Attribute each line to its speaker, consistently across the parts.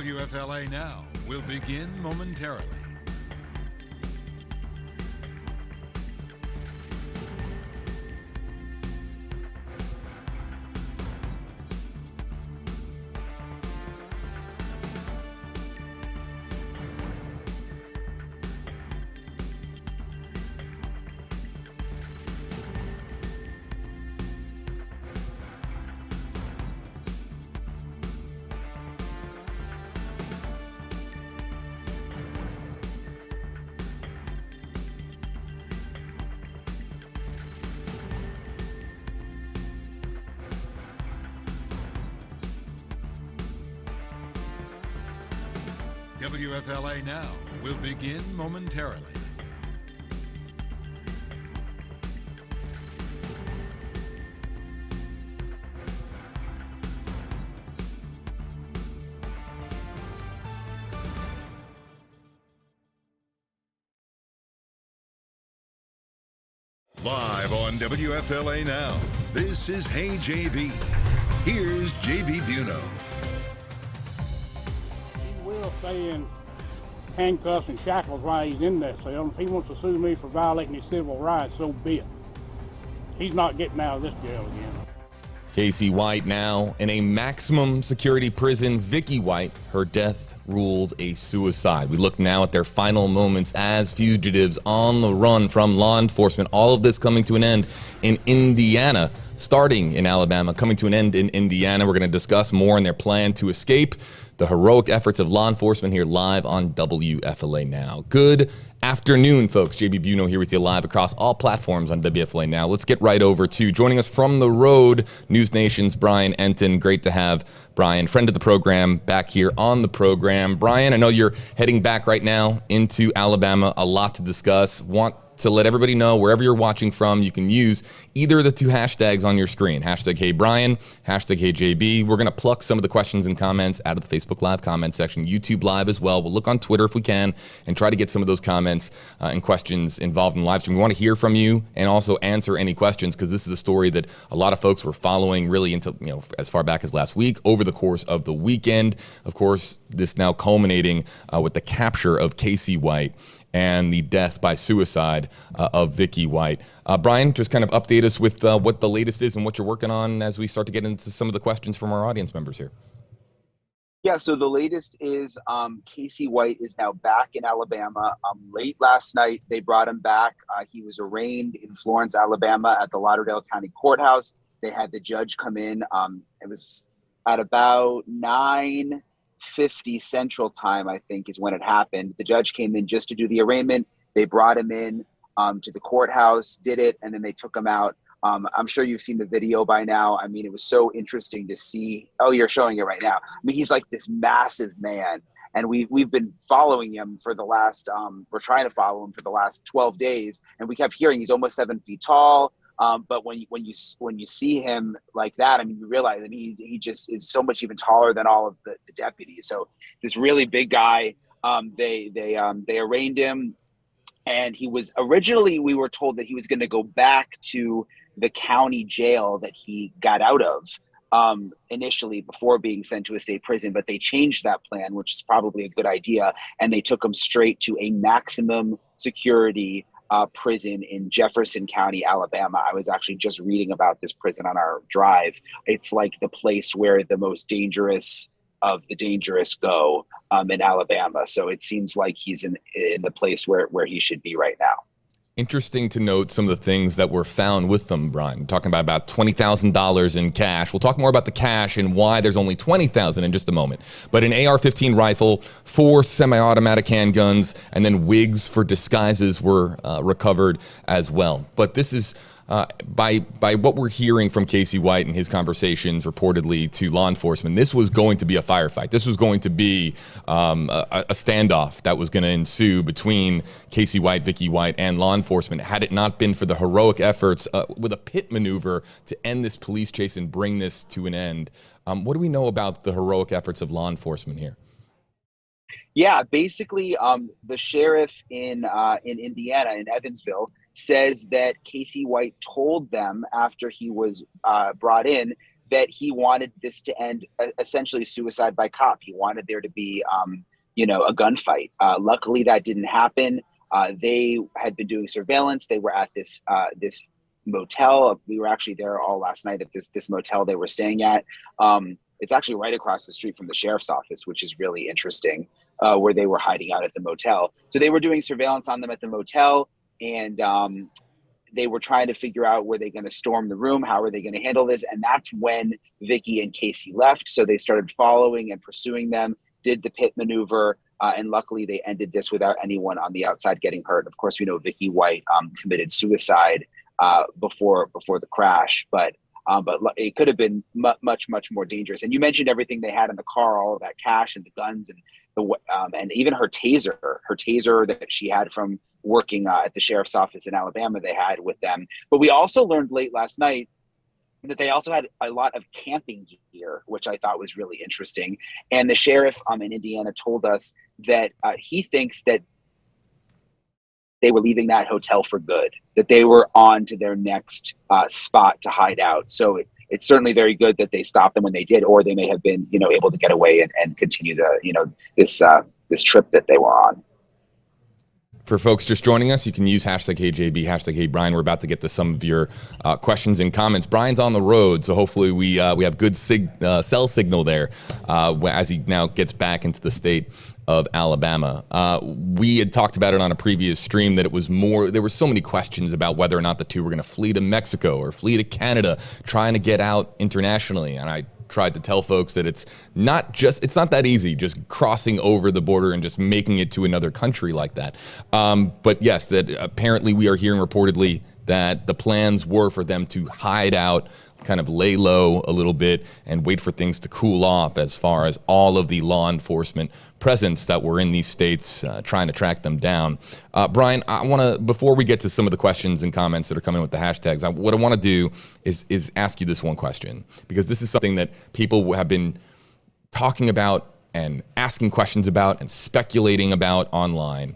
Speaker 1: WFLA Now will begin momentarily. WFLA Now will begin momentarily. Live on WFLA Now, this is Hey JB. Here's JB Biunno.
Speaker 2: Will stay in handcuffs and shackles while he's in that cell. If he wants to sue me for violating his civil rights, so be it. He's not getting out of this jail again.
Speaker 3: Cassie White now in a maximum security prison. Vicky White, her death ruled a suicide. We look now at their final moments as fugitives on the run from law enforcement. All of this coming to an end in Indiana, starting in Alabama, coming to an end in Indiana. We're going to discuss more on their plan to escape, the heroic efforts of law enforcement here live on WFLA Now. Good afternoon, folks. JB Biunno here with you live across all platforms on WFLA Now. Let's get right over to joining us from the road, NewsNation's Bryan Entin. Great to have Bryan, friend of the program, back here on the program. Bryan, I know you're heading back right now into Alabama. A lot to discuss. Want to let everybody know, wherever you're watching from, you can use either of the two hashtags on your screen. Hashtag Hey Bryan, hashtag Hey JB. We're going to pluck some of the questions and comments out of the Facebook Live comment section, YouTube Live as well. We'll look on Twitter if we can and try to get some of those comments and questions involved in the live stream. We want to hear from you and also answer any questions, because this is a story that a lot of folks were following really until, as far back as last week, over the course of the weekend. Of course, this now culminating with the capture of Cassie White and the death by suicide of Vicky White. Bryan, just kind of update us with what the latest is and what you're working on as we start to get into some of the questions from our audience members here.
Speaker 4: Yeah, so the latest is Cassie White is now back in Alabama. Late last night, they brought him back. He was arraigned in Florence, Alabama at the Lauderdale County Courthouse. They had the judge come in. It was at about 9:50 Central Time, I think, is when it happened. The judge came in just to do the arraignment. They brought him in to the courthouse, did it, and then they took him out. I'm sure you've seen the video by now. I mean, it was so interesting to see. Oh, you're showing it right now. I mean, he's like this massive man, and we've been following him for the last, we're trying to follow him for the last 12 days, and we kept hearing he's almost 7 feet tall. But when you see him like that, I mean, you realize that he just is so much even taller than all of the deputies. So this really big guy, they arraigned him, and he was originally, we were told that he was going to go back to the county jail that he got out of initially before being sent to a state prison, but they changed that plan, which is probably a good idea, and they took him straight to a maximum security prison in Jefferson County, Alabama. I was actually just reading about this prison on our drive. It's like the place where the most dangerous of the dangerous go in Alabama. So it seems like he's in the place where he should be right now.
Speaker 3: Interesting to note some of the things that were found with them, Bryan. We're talking about $20,000 in cash. We'll talk more about the cash and why there's only $20,000 in just a moment. But an AR-15 rifle, 4 semi-automatic handguns, and then wigs for disguises were recovered as well. But this is by what we're hearing from Cassie White and his conversations reportedly to law enforcement, this was going to be a firefight. This was going to be a standoff that was going to ensue between Cassie White, Vicky White, and law enforcement had it not been for the heroic efforts with a pit maneuver to end this police chase and bring this to an end. What do we know about the heroic efforts of law enforcement here?
Speaker 4: Yeah, basically, the sheriff in Indiana, in Evansville, says that Cassie White told them after he was brought in that he wanted this to end essentially suicide by cop. He wanted there to be, a gunfight. Luckily, that didn't happen. They had been doing surveillance. They were at this motel. We were actually there all last night at this motel they were staying at. It's actually right across the street from the sheriff's office, which is really interesting, where they were hiding out at the motel. So they were doing surveillance on them at the motel, and they were trying to figure out, were they going to storm the room? How are they going to handle this? And that's when Vicky and Cassie left. So they started following and pursuing them, did the pit maneuver, and luckily they ended this without anyone on the outside getting hurt. Of course, we know Vicky White committed suicide before the crash, but it could have been much more dangerous. And you mentioned everything they had in the car, all of that cash and the guns and even her taser that she had from working at the sheriff's office in Alabama, they had with them. But we also learned late last night that they also had a lot of camping gear, which I thought was really interesting. And the sheriff in Indiana told us that he thinks that they were leaving that hotel for good, that they were on to their next spot to hide out. So it's certainly very good that they stopped them when they did, or they may have been, able to get away and continue this trip that they were on.
Speaker 3: For folks just joining us, you can use #HJB, #HeyBryan. We're about to get to some of your questions and comments. Brian's on the road, so hopefully we have good cell signal there as he now gets back into the state of Alabama. We had talked about it on a previous stream that there were so many questions about whether or not the two were going to flee to Mexico or flee to Canada, trying to get out internationally. And I tried to tell folks that it's not that easy just crossing over the border and just making it to another country like that. But yes, that apparently we are hearing reportedly that the plans were for them to hide out, kind of lay low a little bit and wait for things to cool off as far as all of the law enforcement presence that were in these states trying to track them down. Brian, I want to, before we get to some of the questions and comments that are coming with the hashtags, what I want to do is ask you this one question, because this is something that people have been talking about and asking questions about and speculating about online.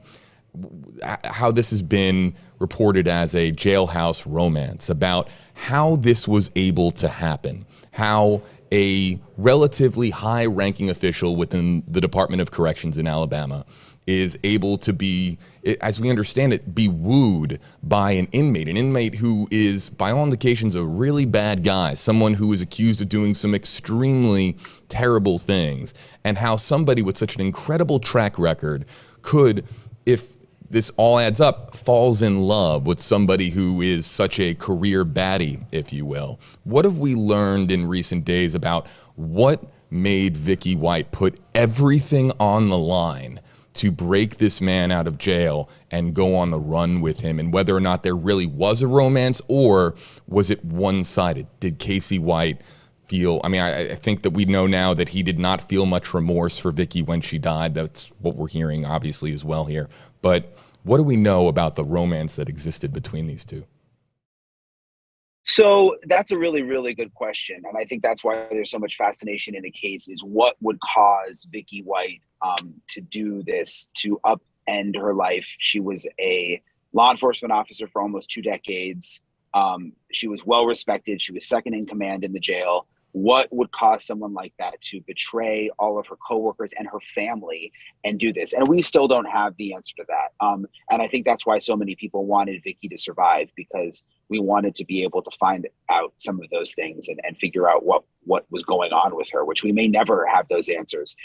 Speaker 3: How this has been reported as a jailhouse romance, about how this was able to happen, how a relatively high-ranking official within the Department of Corrections in Alabama is able to be, as we understand it, be wooed by an inmate who is, by all indications, a really bad guy, someone who is accused of doing some extremely terrible things, and how somebody with such an incredible track record could, if this all adds up, falls in love with somebody who is such a career baddie, if you will. What have we learned in recent days about what made Vicky White put everything on the line to break this man out of jail and go on the run with him, and whether or not there really was a romance, or was it one-sided? Did Cassie White feel, I think that we know now that he did not feel much remorse for Vicky when she died. That's what we're hearing, obviously, as well here. But what do we know about the romance that existed between these two?
Speaker 4: So that's a really, really good question. And I think that's why there's so much fascination in the case, is what would cause Vicky White to do this, to upend her life. She was a law enforcement officer for almost 2 decades. She was well respected. She was second in command in the jail. What would cause someone like that to betray all of her coworkers and her family and do this? And we still don't have the answer to that. And I think that's why so many people wanted Vicky to survive, because we wanted to be able to find out some of those things and figure out what was going on with her, which we may never have those answers.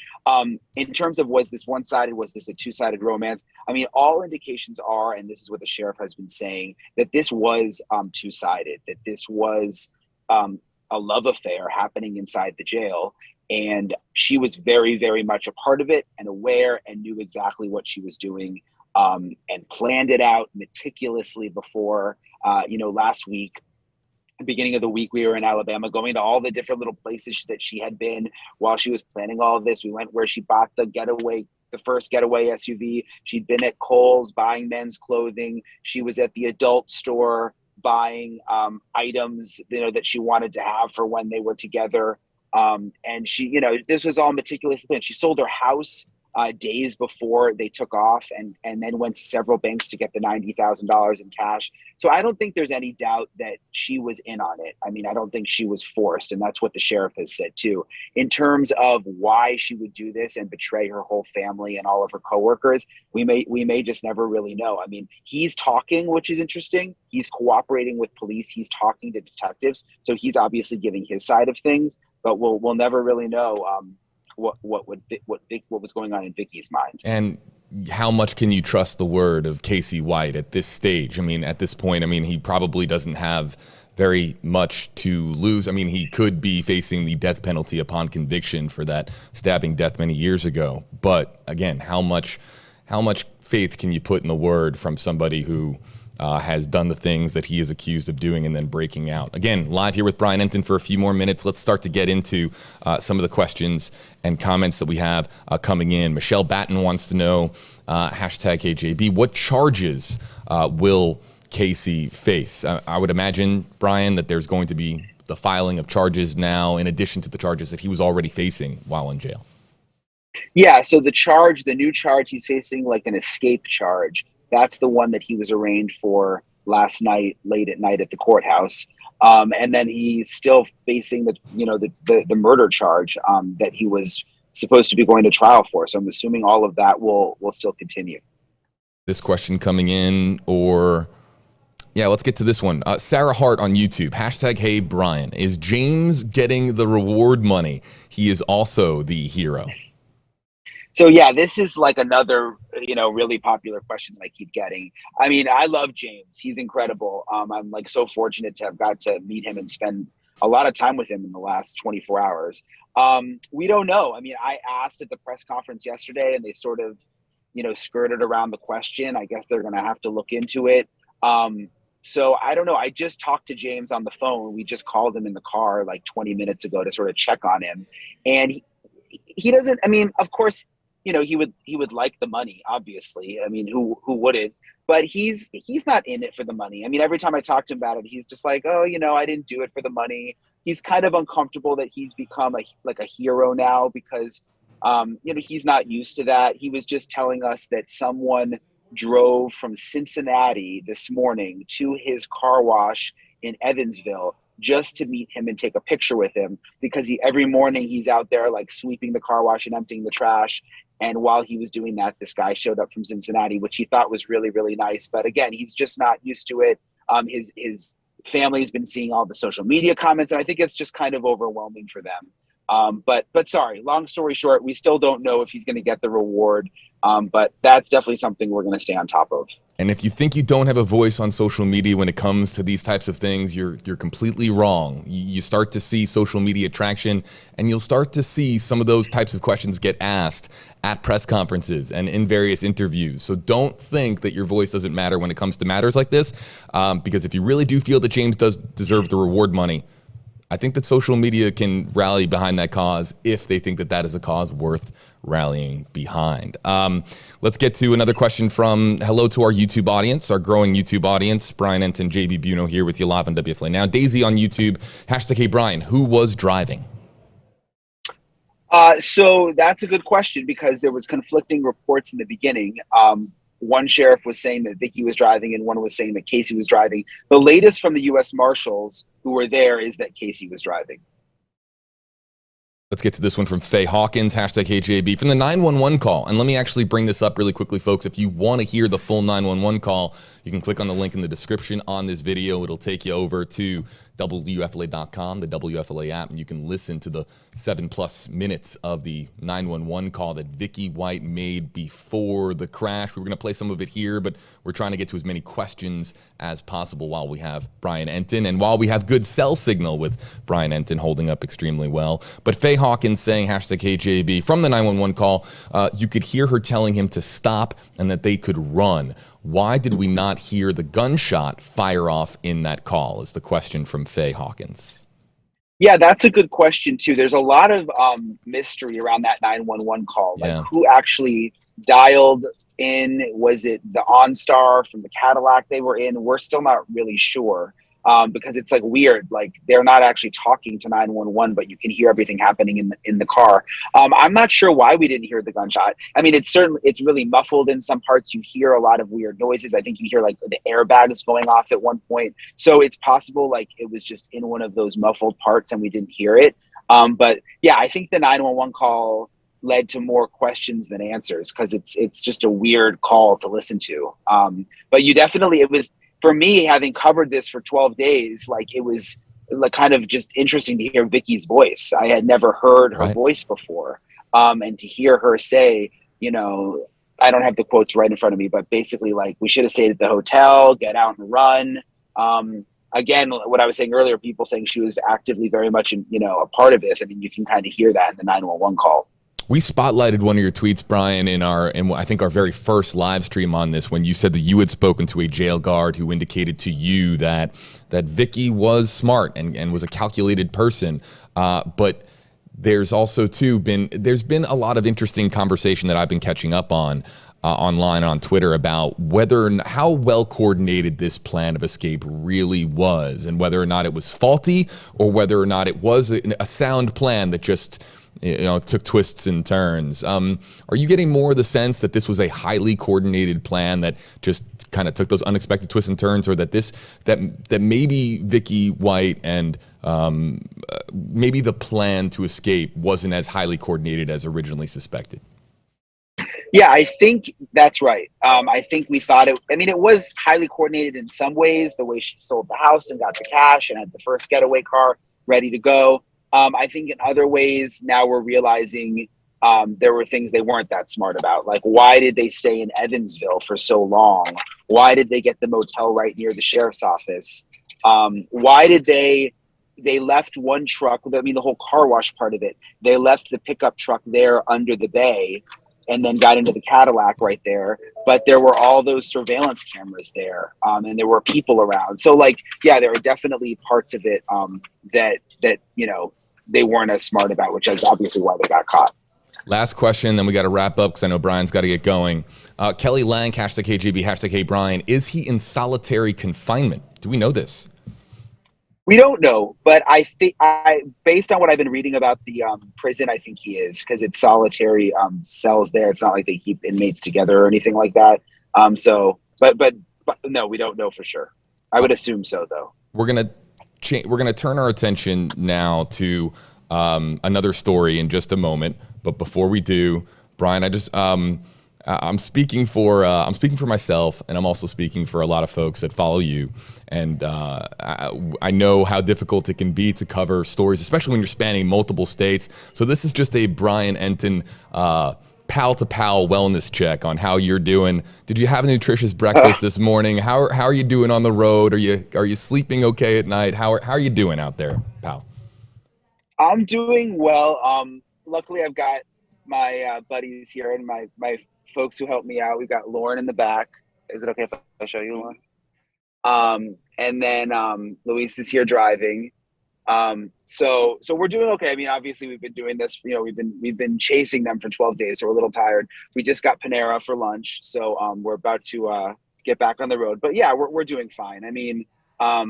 Speaker 4: In terms of, was this one-sided, was this a two-sided romance? All indications are, and this is what the sheriff has been saying, that this was two-sided, that this was a love affair happening inside the jail. And she was very, very much a part of it and aware and knew exactly what she was doing, and planned it out meticulously before, last week, beginning of the week, we were in Alabama going to all the different little places that she had been while she was planning all of this. We went where she bought the first getaway SUV. She'd been at Kohl's buying men's clothing. She was at the adult store buying items, that she wanted to have for when they were together. And she, this was all meticulously planned. She sold her house days before they took off, and then went to several banks to get the $90,000 in cash. So I don't think there's any doubt that she was in on it. I mean, I don't think she was forced, and that's what the sheriff has said too. In terms of why she would do this and betray her whole family and all of her coworkers, we may just never really know. I mean, he's talking, which is interesting. He's cooperating with police. He's talking to detectives, so he's obviously giving his side of things. But we'll never really know what was going on in Vicky's mind.
Speaker 3: And how much can you trust the word of Cassie White at this stage? I mean, at this point, I mean, he probably doesn't have very much to lose. I mean, he could be facing the death penalty upon conviction for that stabbing death many years ago. But again, how much faith can you put in the word from somebody who has done the things that he is accused of doing and then breaking out? Again, live here with Bryan Entin for a few more minutes. Let's start to get into some of the questions and comments that we have coming in. Michelle Batten wants to know, hashtag HJB, what charges will Cassie face? I would imagine, Bryan, that there's going to be the filing of charges now in addition to the charges that he was already facing while in jail.
Speaker 4: Yeah, so the new charge he's facing, like an escape charge, that's the one that he was arraigned for last night, late at night at the courthouse. And then he's still facing the murder charge that he was supposed to be going to trial for. So I'm assuming all of that will still continue.
Speaker 3: This question coming in, let's get to this one. Sarah Hart on YouTube, hashtag Hey Bryan, is James getting the reward money? He is also the hero.
Speaker 4: So yeah, this is like another, really popular question that I keep getting. I mean, I love James. He's incredible. I'm like so fortunate to have got to meet him and spend a lot of time with him in the last 24 hours. We don't know. I mean, I asked at the press conference yesterday and they sort of, skirted around the question. I guess they're going to have to look into it. So I don't know. I just talked to James on the phone. We just called him in the car like 20 minutes ago to sort of check on him. And he doesn't, I mean, of course, he would like the money, obviously. I mean, who wouldn't? But he's not in it for the money. I mean, every time I talk to him about it, he's just like, oh, I didn't do it for the money. He's kind of uncomfortable that he's become a hero now because, he's not used to that. He was just telling us that someone drove from Cincinnati this morning to his car wash in Evansville just to meet him and take a picture with him because every morning he's out there like sweeping the car wash and emptying the trash. And while he was doing that, this guy showed up from Cincinnati, which he thought was really, really nice. But again, he's just not used to it. His family's been seeing all the social media comments, and I think it's just kind of overwhelming for them. But sorry, long story short, we still don't know if he's going to get the reward. But that's definitely something we're going to stay on top of.
Speaker 3: And if you think you don't have a voice on social media when it comes to these types of things, you're completely wrong. You start to see social media traction, and you'll start to see some of those types of questions get asked at press conferences and in various interviews. So don't think that your voice doesn't matter when it comes to matters like this, because if you really do feel that James does deserve the reward money, I think that social media can rally behind that cause if they think that that is a cause worth rallying behind. Let's get to another question from hello to our YouTube audience, our growing YouTube audience. Bryan Entin, JB Biunno here with you live on WFLA. Now, Daisy on YouTube, hashtag Hey Bryan, who was driving?
Speaker 4: So that's a good question because there was conflicting reports in the beginning. One sheriff was saying that Vicky was driving and one was saying that Cassie was driving. The latest from the U.S. Marshals who were there is that Cassie was driving.
Speaker 3: Let's get to this one from Faye Hawkins, hashtag HJB, from the 911 call. And let me actually bring this up really quickly, folks. If you want to hear the full 911 call, you can click on the link in the description on this video. It'll take you over to WFLA.com, the WFLA app, and you can listen to the 7+ minutes of the 911 call that Vicky White made before the crash. We were going to play some of it here, but we're trying to get to as many questions as possible while we have Bryan Entin and while we have good cell signal with Bryan Entin holding up extremely well. But Faye Hawkins saying, hashtag KJB, from the 911 call, you could hear her telling him to stop and that they could run. Why did we not hear the gunshot fire off in that call is the question from Faye Hawkins.
Speaker 4: Yeah, that's a good question, too. There's a lot of mystery around that 911 call. Like, who actually dialed in? Was it the OnStar from the Cadillac they were in? We're still not really sure. because it's like weird. Like they're not actually talking to 911, but you can hear everything happening in the car. I'm not sure why we didn't hear the gunshot. I mean, it's really muffled in some parts. You hear a lot of weird noises. I think you hear like the airbags going off at one point. So it's possible like it was just in one of those muffled parts and we didn't hear it. But yeah, I think the 911 call led to more questions than answers because it's just a weird call to listen to. But it was, for me, having covered this for 12 days, like it was like kind of just interesting to hear Vicky's voice. I had never heard her voice before. And to hear her say, you know, I don't have the quotes right in front of me, but basically like, we should have stayed at the hotel, get out and run. Again, what I was saying earlier, people saying she was actively very much, a part of this. I mean, you can kind of hear that in the 911 call.
Speaker 3: We spotlighted one of your tweets, Bryan, in I think our very first live stream on this, when you said that you had spoken to a jail guard who indicated to you that Vicky was smart and was a calculated person. But there's also there's been a lot of interesting conversation that I've been catching up on online on Twitter about how well coordinated this plan of escape really was, and whether or not it was faulty or whether or not it was a sound plan that just took twists and turns. Are you getting more of the sense that this was a highly coordinated plan that just kind of took those unexpected twists and turns, or that maybe Vicky White and maybe the plan to escape wasn't as highly coordinated as originally suspected?
Speaker 4: Yeah, I think that's right. I think we thought it was highly coordinated in some ways, the way she sold the house and got the cash and had the first getaway car ready to go. I think in other ways, now we're realizing there were things they weren't that smart about. Like, why did they stay in Evansville for so long? Why did they get the motel right near the sheriff's office? Why did they left one truck, the whole car wash part of it, they left the pickup truck there under the bay and then got into the Cadillac right there. But there were all those surveillance cameras there, and there were people around. So there are definitely parts of it that they weren't as smart about, which is obviously why they got caught.
Speaker 3: Last question, then we got to wrap up because I know Bryan's got to get going. Kelly Lang, #KGB, #HeyBryan. Is he in solitary confinement? Do we know this?
Speaker 4: We don't know, but I think based on what I've been reading about the prison, I think he is, because it's solitary cells there. It's not like they keep inmates together or anything like that. But no, we don't know for sure. I would assume so, though. We're
Speaker 3: gonna turn our attention now to another story in just a moment. But before we do, Bryan, I'm speaking for myself, and I'm also speaking for a lot of folks that follow you. And I know how difficult it can be to cover stories, especially when you're spanning multiple states. So this is just a Bryan Entin pal-to-pal wellness check on how you're doing. Did you have a nutritious breakfast this morning? How are you doing on the road? Are you sleeping okay at night? How are you doing out there, pal?
Speaker 4: I'm doing well. Luckily, I've got my buddies here and my folks who help me out. We've got Lauren in the back. Is it okay if I show you, Lauren? And then Luis is here driving. So we're doing okay. I mean, obviously we've been doing this, we've been chasing them for 12 days, so we're a little tired. We just got Panera for lunch. So we're about to get back on the road. But yeah, we're doing fine. I mean, I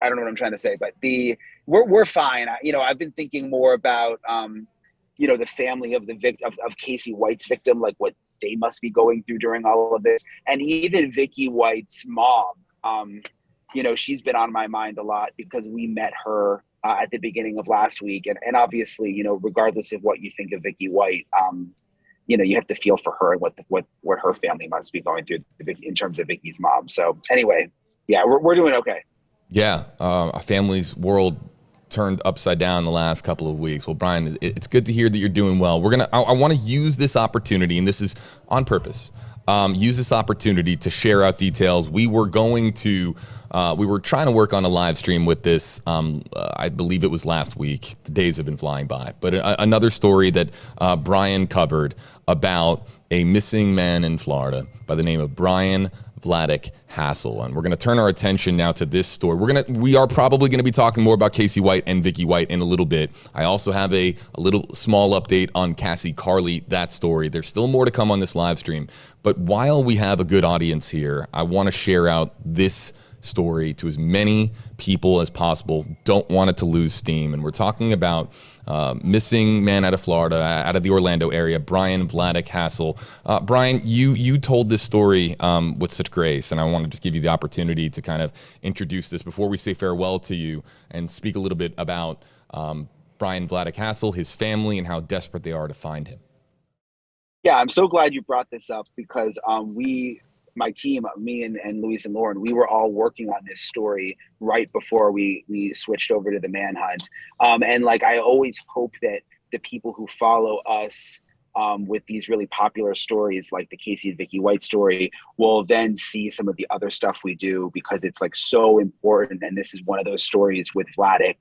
Speaker 4: don't know what I'm trying to say, but we're fine. I've been thinking more about the family of of Cassie White's victim, like what they must be going through during all of this. And even Vicky White's mom, she's been on my mind a lot because we met her at the beginning of last week. And obviously, regardless of what you think of Vicky White, you have to feel for her and what her family must be going through in terms of Vicky's mom. So anyway, yeah, we're doing okay.
Speaker 3: Yeah, a family's world turned upside down the last couple of weeks. Well, Bryan, it's good to hear that you're doing well. I want to use this opportunity, and this is on purpose, use this opportunity to share out details. We were trying to work on a live stream with this. I believe it was last week. The days have been flying by. But another story that Bryan covered about a missing man in Florida by the name of Bryan Vladek Hasel. And we're going to turn our attention now to this story. We are probably going to be talking more about Cassie White and Vicky White in a little bit. I also have a little small update on Cassie Carli, that story. There's still more to come on this live stream. But while we have a good audience here, I want to share out this story to as many people as possible. Don't want it to lose steam. And we're talking about missing man out of Florida, out of the Orlando area, Bryan Vladek Hasel. Bryan, you told this story with such grace, and I want to just give you the opportunity to kind of introduce this before we say farewell to you and speak a little bit about Bryan Vladek Hasel, his family, and how desperate they are to find him.
Speaker 4: Yeah, I'm so glad you brought this up because my team, me and Luis and Lauren, we were all working on this story right before we switched over to the Manhunt. And like, I always hope that the people who follow us with these really popular stories, like the Cassie and Vicky White story, will then see some of the other stuff we do because it's like so important. And this is one of those stories with Vladek.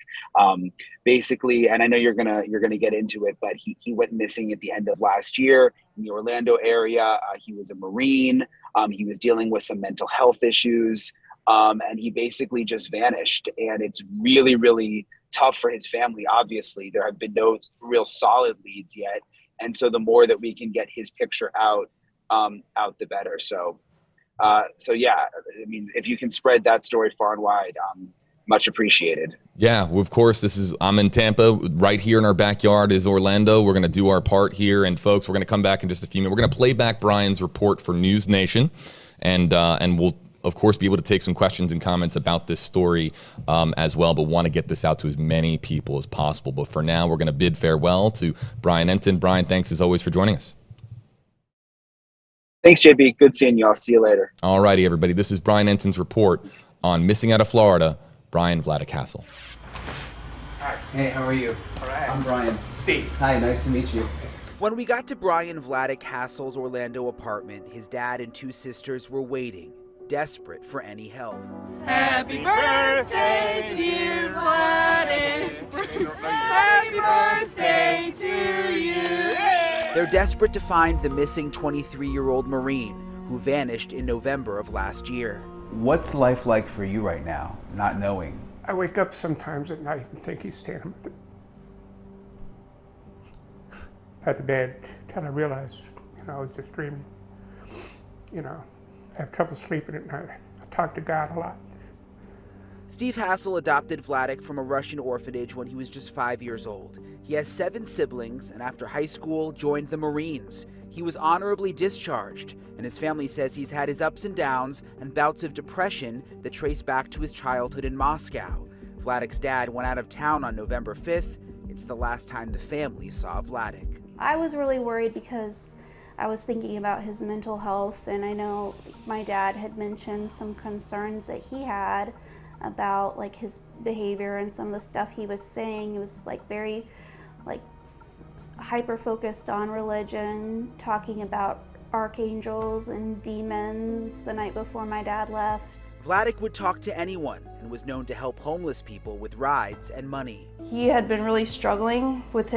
Speaker 4: Basically, and I know you're gonna get into it, but he went missing at the end of last year in the Orlando area. He was a Marine. He was dealing with some mental health issues, and he basically just vanished. And it's really, really tough for his family. Obviously, there have been no real solid leads yet. And so the more that we can get his picture out, the better. So yeah, I mean, if you can spread that story far and wide, much appreciated.
Speaker 3: Yeah, well, of course, I'm in Tampa. Right here in our backyard is Orlando. We're going to do our part here. And folks, we're going to come back in just a few minutes. We're going to play back Bryan's report for NewsNation. And we'll, of course, be able to take some questions and comments about this story as well, but want to get this out to as many people as possible. But for now, we're going to bid farewell to Bryan Entin. Bryan, thanks as always for joining us.
Speaker 4: Thanks, JB. Good seeing you. I'll see you later.
Speaker 3: All righty, everybody. This is Bryan Entin's report on missing out of Florida, Bryan Vladek Hasel.
Speaker 5: Hi. Hey, how are you?
Speaker 6: All right.
Speaker 5: I'm Bryan.
Speaker 6: Steve.
Speaker 5: Hi, nice to meet you.
Speaker 6: When we got to Bryan Vladek Hasel's Orlando apartment, his dad and two sisters were waiting, desperate for any help.
Speaker 7: Happy birthday, dear Vladek. Happy birthday to you.
Speaker 6: They're desperate to find the missing 23-year-old Marine who vanished in November of last year.
Speaker 5: What's life like for you right now, not knowing?
Speaker 2: I wake up sometimes at night and think he's standing by the bed till I realize, I was just dreaming. I have trouble sleeping at night. I talk to God a lot.
Speaker 6: Steve Hasel adopted Vladek from a Russian orphanage when he was just 5 years old. He has 7 siblings, and after high school, joined the Marines. He was honorably discharged, and his family says he's had his ups and downs and bouts of depression that trace back to his childhood in Moscow. Vladek's dad went out of town on November 5th. It's the last time the family saw Vladek.
Speaker 8: I was really worried because I was thinking about his mental health, and I know my dad had mentioned some concerns that he had about like his behavior and some of the stuff he was saying. He was like very hyper focused on religion, talking about archangels and demons the night before my dad left.
Speaker 6: Vladek would talk to anyone and was known to help homeless people with rides and money.
Speaker 9: He had been really struggling with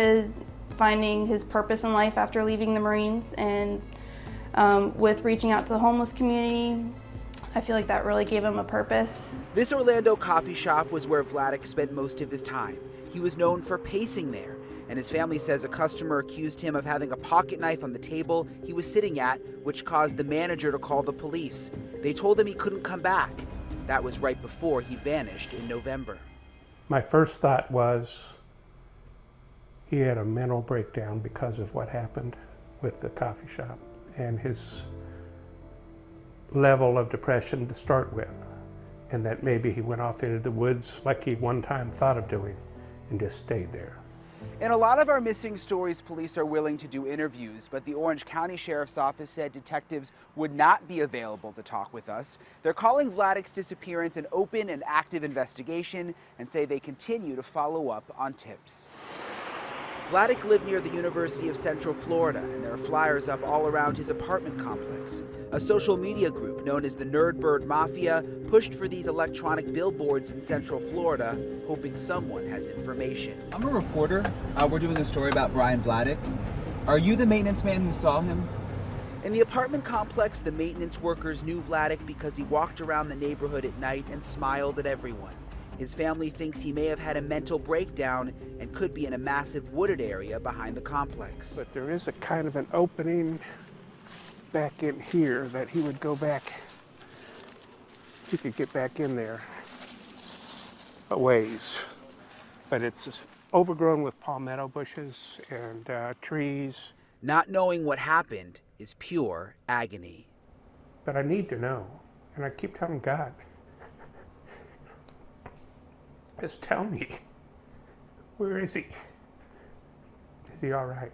Speaker 9: finding his purpose in life after leaving the Marines, and with reaching out to the homeless community, I feel like that really gave him a purpose.
Speaker 6: This Orlando coffee shop was where Vladek spent most of his time. He was known for pacing there, and his family says a customer accused him of having a pocket knife on the table he was sitting at, which caused the manager to call the police. They told him he couldn't come back. That was right before he vanished in November.
Speaker 2: My first thought was he had a mental breakdown because of what happened with the coffee shop and his level of depression to start with, and that maybe he went off into the woods like he one time thought of doing and just stayed there.
Speaker 6: In a lot of our missing stories, police are willing to do interviews, but the Orange County Sheriff's Office said detectives would not be available to talk with us. They're calling Vladek's disappearance an open and active investigation and say they continue to follow up on tips. Vladek lived near the University of Central Florida, and there are flyers up all around his apartment complex. A social media group known as the Nerdbird Mafia pushed for these electronic billboards in Central Florida, hoping someone has information.
Speaker 5: I'm a reporter. We're doing a story about Bryan Vladek. Are you the maintenance man who saw him?
Speaker 6: In the apartment complex, the maintenance workers knew Vladik because he walked around the neighborhood at night and smiled at everyone. His family thinks he may have had a mental breakdown and could be in a massive wooded area behind the complex.
Speaker 2: But there is a kind of an opening back in here that he would go back. He could get back in there a ways. But it's just overgrown with palmetto bushes and trees.
Speaker 6: Not knowing what happened is pure agony.
Speaker 2: But I need to know, and I keep telling God, just tell me, where is he? Is he all right?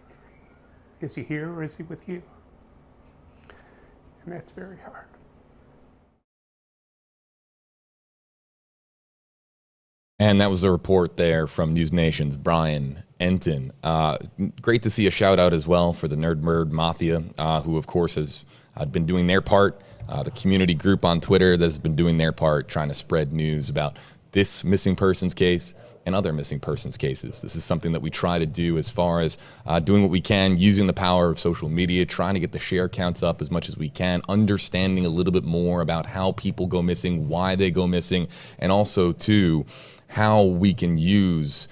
Speaker 2: Is he here or is he with you? And that's very hard.
Speaker 3: And that was the report there from NewsNation's Bryan, Entin. Great to see a shout out as well for the Nerd Murd Mafia, who of course has been doing their part. The community group on Twitter that has been doing their part, trying to spread news about this missing persons case and other missing persons cases. This is something that we try to do as far as doing what we can, using the power of social media, trying to get the share counts up as much as we can, understanding a little bit more about how people go missing, why they go missing, and also too, how we can use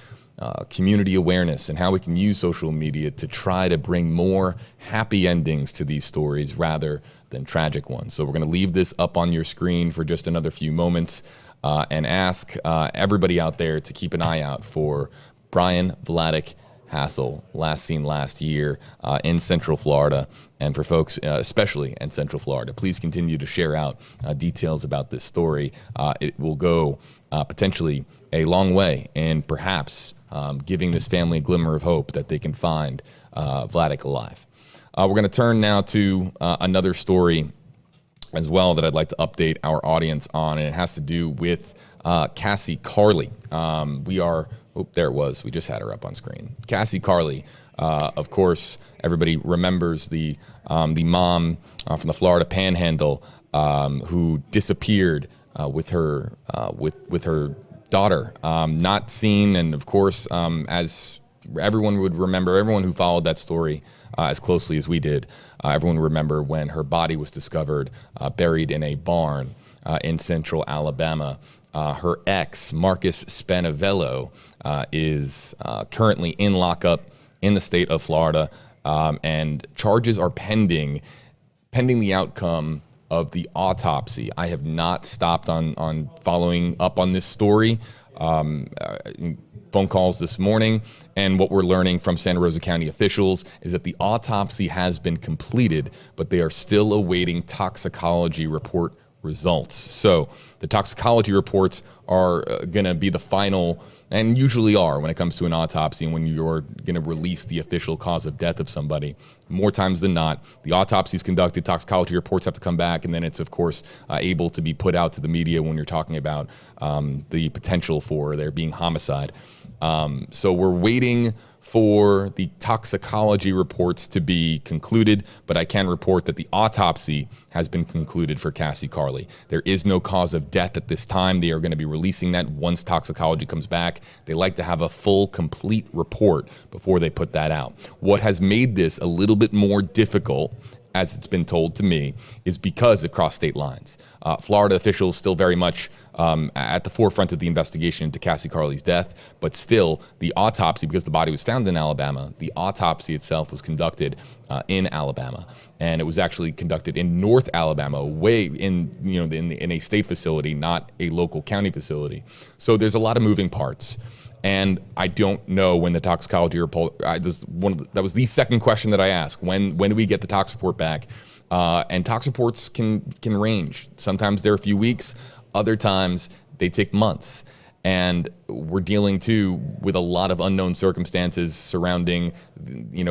Speaker 3: community awareness and how we can use social media to try to bring more happy endings to these stories rather than tragic ones. So we're going to leave this up on your screen for just another few moments and ask everybody out there to keep an eye out for Bryan Vladik Hasel, last seen last year in Central Florida. And for folks, especially in Central Florida, please continue to share out details about this story. It will go potentially a long way in perhaps giving this family a glimmer of hope that they can find Vladik alive. We're going to turn now to another story as well that I'd like to update our audience on, and it has to do with Cassie Carli. There it was. We just had her up on screen. Cassie Carli, of course, everybody remembers the mom from the Florida Panhandle who disappeared with her daughter, not seen, and of course, as everyone would remember, everyone who followed that story as closely as we did, everyone would remember when her body was discovered buried in a barn in central Alabama. Her ex, Marcus Spanavello, is currently in lockup in the state of Florida, and charges are pending the outcome of the autopsy. I have not stopped on following up on this story. Phone calls this morning, and what we're learning from Santa Rosa County officials is that the autopsy has been completed, but they are still awaiting toxicology report results. So the toxicology reports are going to be the final, and usually are when it comes to an autopsy and when you're going to release the official cause of death of somebody. More times than not, the autopsy is conducted, toxicology reports have to come back, and then it's, of course, able to be put out to the media when you're talking about the potential for there being homicide. So we're waiting for the toxicology reports to be concluded, but I can report that the autopsy has been concluded for Cassie Carli. There is no cause of death at this time. They are going to be releasing that once toxicology comes back. They like to have a full, complete report before they put that out. What has made this a little bit more difficult, as it's been told to me, is because it crossed state lines. Florida officials still very much at the forefront of the investigation into Cassie Carli's death, but still the autopsy, because the body was found in Alabama, the autopsy itself was conducted in Alabama, and it was actually conducted in North Alabama, way in a state facility, not a local county facility. So there's a lot of moving parts. And I don't know when the toxicology report, that was the second question that I asked. When do we get the tox report back? And tox reports can range. Sometimes they're a few weeks, other times they take months. And we're dealing too with a lot of unknown circumstances surrounding,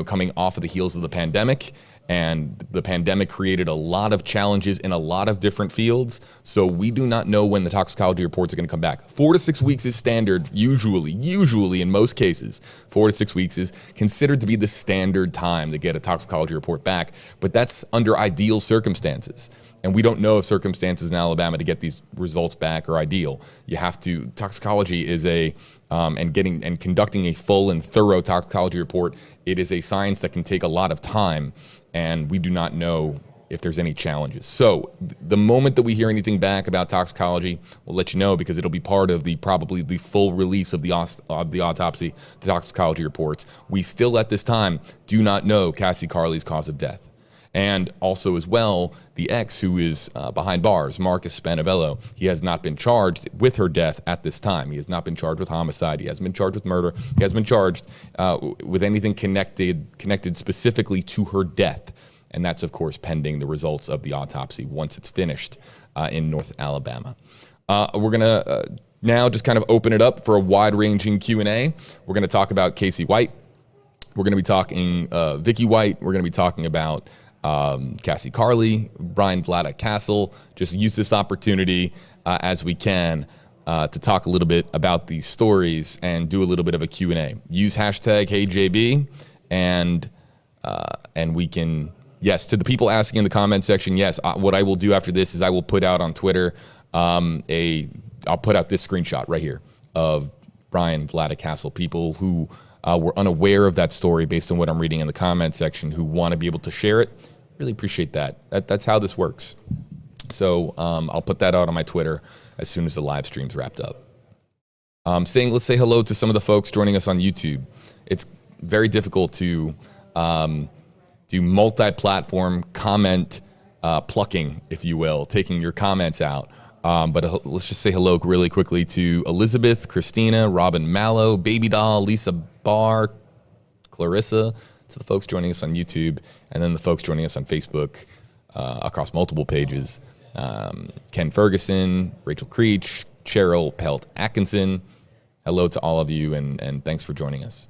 Speaker 3: coming off of the heels of the pandemic. And the pandemic created a lot of challenges in a lot of different fields. So we do not know when the toxicology reports are going to come back. 4 to 6 weeks is standard, usually in most cases. 4 to 6 weeks is considered to be the standard time to get a toxicology report back. But that's under ideal circumstances. And we don't know if circumstances in Alabama to get these results back are ideal. You have to, toxicology is and conducting a full and thorough toxicology report, it is a science that can take a lot of time, and we do not know if there's any challenges. So the moment that we hear anything back about toxicology, we'll let you know, because it'll be part of probably the full release of the autopsy, the toxicology reports. We still at this time do not know Cassie Carli's cause of death. And also as well, the ex who is behind bars, Marcus Spanavello, he has not been charged with her death at this time. He has not been charged with homicide. He hasn't been charged with murder. He hasn't been charged with anything connected specifically to her death. And that's, of course, pending the results of the autopsy once it's finished in North Alabama. We're going to now just kind of open it up for a wide-ranging Q&A. We're going to talk about Cassie White. We're going to be talking Vicky White. We're going to be talking about Cassie Carli, Bryan, Hasel. Just use this opportunity as we can to talk a little bit about these stories and do a little bit of a Q&A. Use hashtag HeyJB, and we can, yes, to the people asking in the comment section, yes, what I will do after this is I will put out on Twitter I'll put out this screenshot right here of Bryan, Hasel, people who were unaware of that story based on what I'm reading in the comment section who want to be able to share it. Really appreciate that. That's how this works. So I'll put that out on my Twitter as soon as the live stream's wrapped up. Let's say hello to some of the folks joining us on YouTube. It's very difficult to do multi-platform comment plucking, if you will, taking your comments out. But let's just say hello really quickly to Elizabeth, Christina, Robin Mallow, Baby Doll, Lisa Barr, Clarissa, to the folks joining us on YouTube, and then the folks joining us on Facebook across multiple pages. Ken Ferguson, Rachel Creech, Cheryl Pelt Atkinson. Hello to all of you, and thanks for joining us.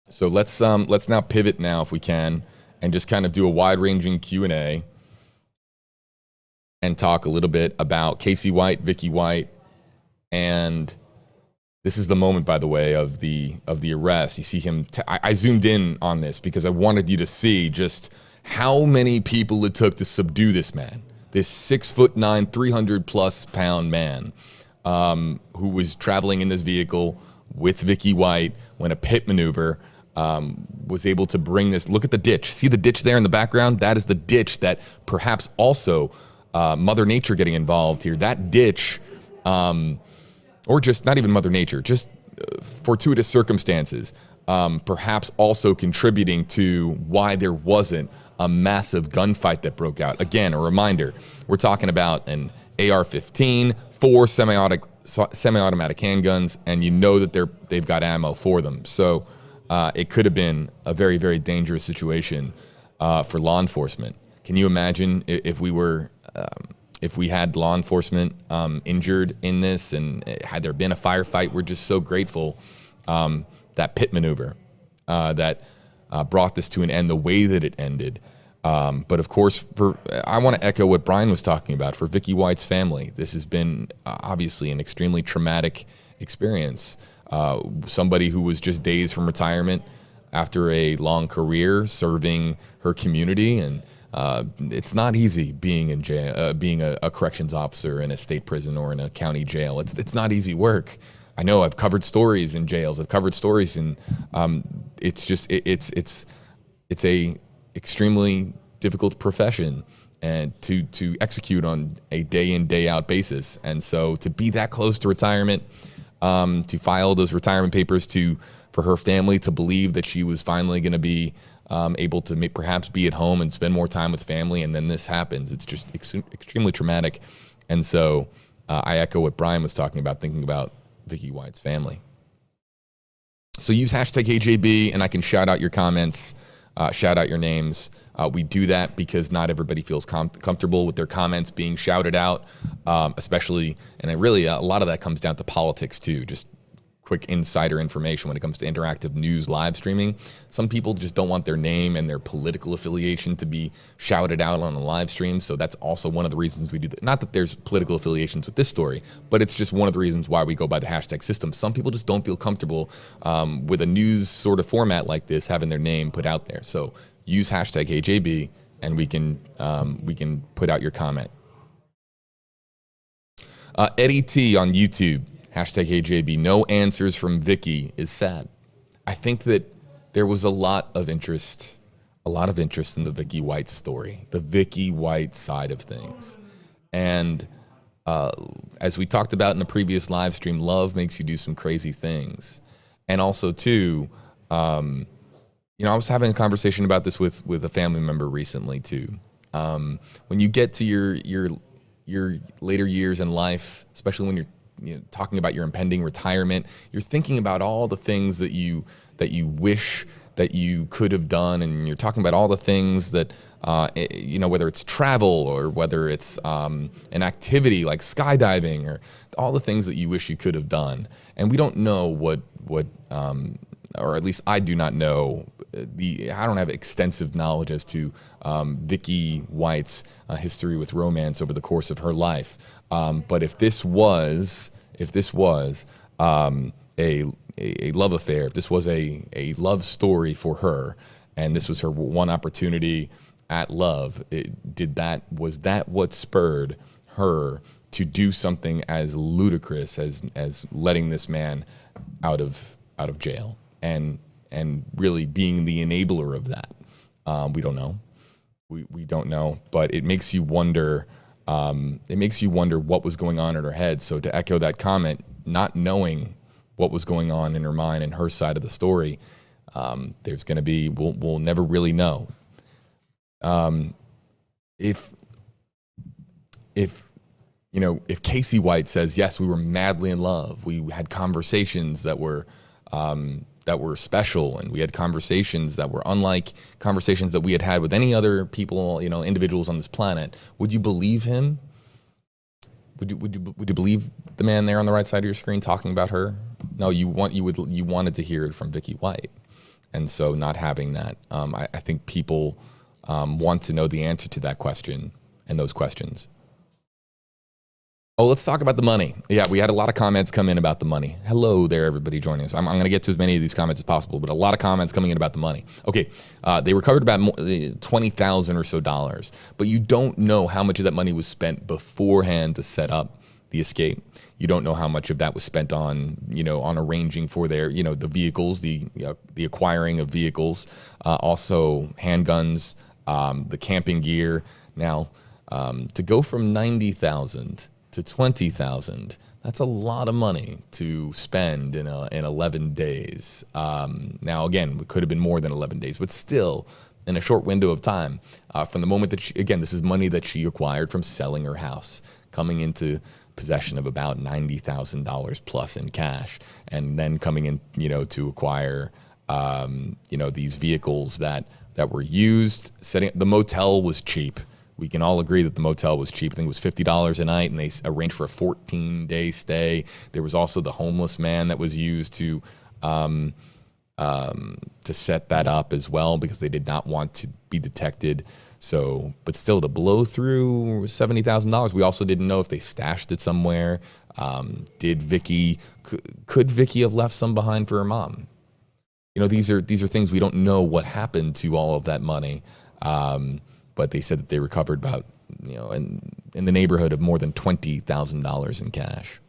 Speaker 3: So let's now pivot now, if we can, and just kind of do a wide-ranging Q&A and talk a little bit about Cassie White, Vicky White, and this is the moment, by the way, of the arrest. You see him. I zoomed in on this because I wanted you to see just how many people it took to subdue this man, this 6'9", 300+ pound man, who was traveling in this vehicle with Vicky White when a pit maneuver was able to bring this. Look at the ditch. See the ditch there in the background? That is the ditch that perhaps also Mother Nature getting involved here. That ditch. Or just not even Mother Nature, just fortuitous circumstances, perhaps also contributing to why there wasn't a massive gunfight that broke out. Again, a reminder, we're talking about an AR-15, 4 semi-automatic handguns, and you know that they've got ammo for them. So it could have been a very, very dangerous situation for law enforcement. Can you imagine if we had law enforcement injured in this, and had there been a firefight? We're just so grateful that pit maneuver that brought this to an end the way that it ended. But of course, I want to echo what Bryan was talking about. For Vicky White's family, this has been obviously an extremely traumatic experience. Somebody who was just days from retirement after a long career serving her community, and it's not easy being in jail, being a corrections officer in a state prison or in a county jail. It's not easy work. I know I've covered stories in jails. I've covered stories in. It's a extremely difficult profession, and to execute on a day in, day out basis. And so to be that close to retirement, to file those retirement papers, for her family to believe that she was finally going to be able to perhaps be at home and spend more time with family, and then this happens. It's just extremely traumatic. And so I echo what Bryan was talking about, thinking about Vicky White's family. So use hashtag HeyJB, and I can shout out your comments, shout out your names. We do that because not everybody feels comfortable with their comments being shouted out, especially, and a lot of that comes down to politics too, just quick insider information when it comes to interactive news live streaming. Some people just don't want their name and their political affiliation to be shouted out on a live stream, so that's also one of the reasons we do that. Not that there's political affiliations with this story, but it's just one of the reasons why we go by the hashtag system. Some people just don't feel comfortable with a news sort of format like this having their name put out there. So use hashtag HeyJB, and we can put out your comment. Eddie T on YouTube, hashtag HeyJB, no answers from Vicky is sad. I think that there was a lot of interest in the Vicky White story, the Vicky White side of things. And as we talked about in the previous live stream, love makes you do some crazy things. And also, too, I was having a conversation about this with a family member recently, too. When you get to your later years in life, especially when you're talking about your impending retirement, you're thinking about all the things that you wish that you could have done, and you're talking about all the things that, whether it's travel or whether it's an activity like skydiving or all the things that you wish you could have done. And we don't know what or at least I do not know, I don't have extensive knowledge as to Vicky White's history with romance over the course of her life. But if this was a love affair, if this was a love story for her, and this was her one opportunity at love, was that what spurred her to do something as ludicrous as letting this man out of jail and really being the enabler of that? We don't know. We don't know, but it makes you wonder. It makes you wonder what was going on in her head. So to echo that comment, not knowing what was going on in her mind and her side of the story, there's going to be, we'll never really know. If Cassie White says, yes, we were madly in love, we had conversations that were special, and we had conversations that were unlike conversations that we had had with any other people, individuals on this planet, would you believe him? Would you believe the man there on the right side of your screen talking about her? No, you wanted to hear it from Vicky White, and so not having that, I think people want to know the answer to that question and those questions. Oh, let's talk about the money. Yeah, we had a lot of comments come in about the money. Hello there, everybody joining us. I'm going to get to as many of these comments as possible, but a lot of comments coming in about the money. Okay, they recovered about $20,000 or so dollars, but you don't know how much of that money was spent beforehand to set up the escape. You don't know how much of that was spent on, on arranging for their, the vehicles, the acquiring of vehicles, also handguns, the camping gear. Now, to go from $90,000 to $20,000, that's a lot of money to spend in 11 days. Now, again, it could have been more than 11 days, but still in a short window of time, from the moment that this is money that she acquired from selling her house, coming into possession of about $90,000 plus in cash, and then coming in, to acquire, these vehicles that were used. The motel was cheap. We can all agree that the motel was cheap. I think it was $50 a night, and they arranged for a 14-day stay. There was also the homeless man that was used to set that up as well, because they did not want to be detected. So, but still, to blow through $70,000, we also didn't know if they stashed it somewhere. Could Vicky have left some behind for her mom? These are things we don't know what happened to all of that money. But they said that they recovered about, in the neighborhood of more than $20,000 in cash.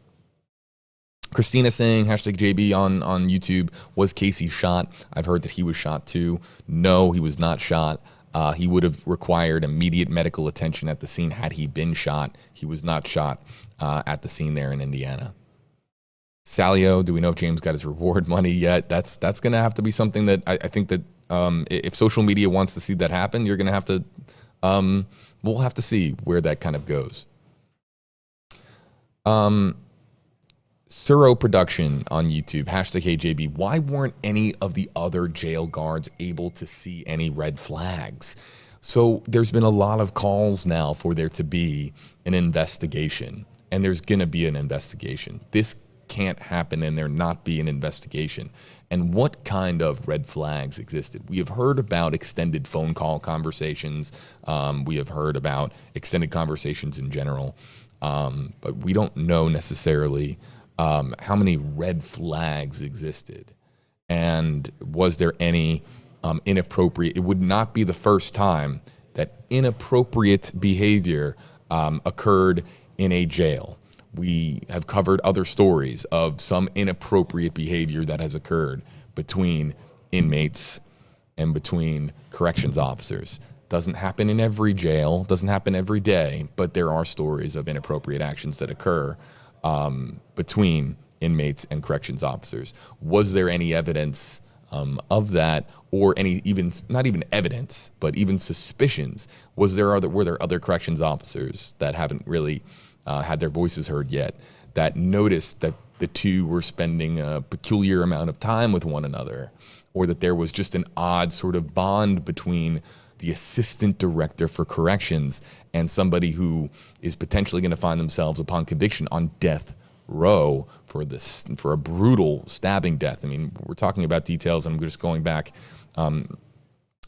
Speaker 3: Christina saying, hashtag JB on YouTube, was Casey shot? I've heard that he was shot too. No, he was not shot. He would have required immediate medical attention at the scene had he been shot. He was not shot at the scene there in Indiana. Salio, do we know if James got his reward money yet? That's going to have to be something that I think that if social media wants to see that happen, you're going to have to, we'll have to see where that kind of goes. Suro Production on YouTube, hashtag HeyJB, why weren't any of the other jail guards able to see any red flags? So there's been a lot of calls now for there to be an investigation, and there's going to be an investigation. This can't happen and there not be an investigation. And what kind of red flags existed? We have heard about extended phone call conversations. We have heard about extended conversations in general. But we don't know necessarily how many red flags existed. And was there any inappropriate. It would not be the first time that inappropriate behavior occurred in a jail. We have covered other stories of some inappropriate behavior that has occurred between inmates and between corrections officers. Doesn't happen in every jail, doesn't happen every day, but there are stories of inappropriate actions that occur between inmates and corrections officers. Was there any evidence of that, or any, even not even evidence, but even suspicions? Were there other corrections officers that haven't really had their voices heard yet, that noticed that the two were spending a peculiar amount of time with one another, or that there was just an odd sort of bond between the assistant director for corrections and somebody who is potentially going to find themselves upon conviction on death row for a brutal stabbing death? I mean, we're talking about details, and I'm just going back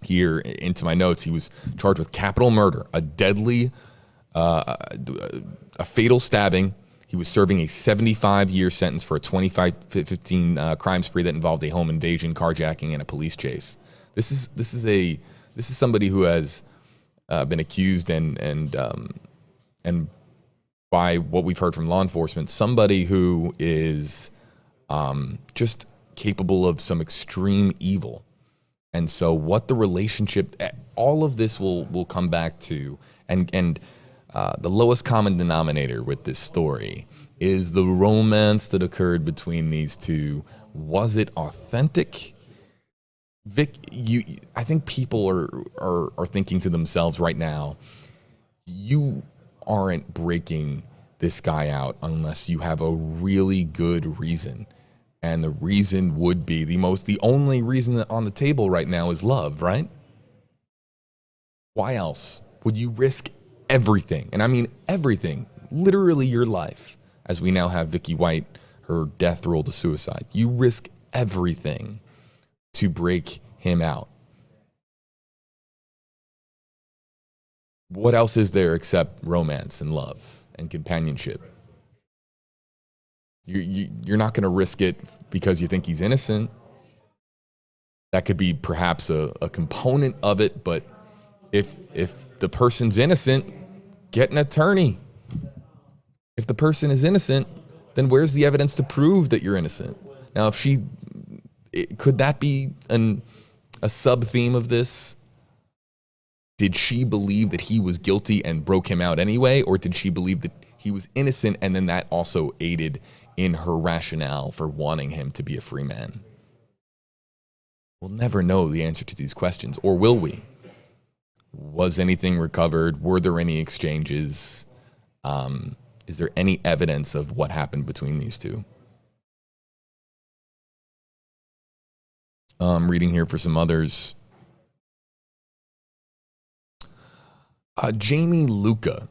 Speaker 3: here into my notes. He was charged with capital murder, a deadly, a fatal stabbing. He was serving a 75-year sentence for a 2015 crime spree that involved a home invasion, carjacking, and a police chase. This is somebody who has been accused and by what we've heard from law enforcement, somebody who is just capable of some extreme evil. And so what the relationship, all of this will come back to, and the lowest common denominator with this story is the romance that occurred between these two. Was it authentic? Vic, I think people are thinking to themselves right now, you aren't breaking this guy out unless you have a really good reason. And the reason would be the only reason on the table right now is love, right? Why else would you risk everything? And I mean everything, literally your life, as we now have Vicky White, her death ruled a suicide. You risk everything to break him out. What else is there except romance and love and companionship? You're not going to risk it because you think he's innocent. That could be perhaps a component of it, but if the person's innocent, get an attorney. If the person is innocent, then where's the evidence to prove that you're innocent? Now, could that be a sub-theme of this? Did she believe that he was guilty and broke him out anyway, or did she believe that he was innocent and then that also aided in her rationale for wanting him to be a free man? We'll never know the answer to these questions, or will we? Was anything recovered? Were there any exchanges? Is there any evidence of what happened between these two? I'm reading here for some others. Jamie Luca,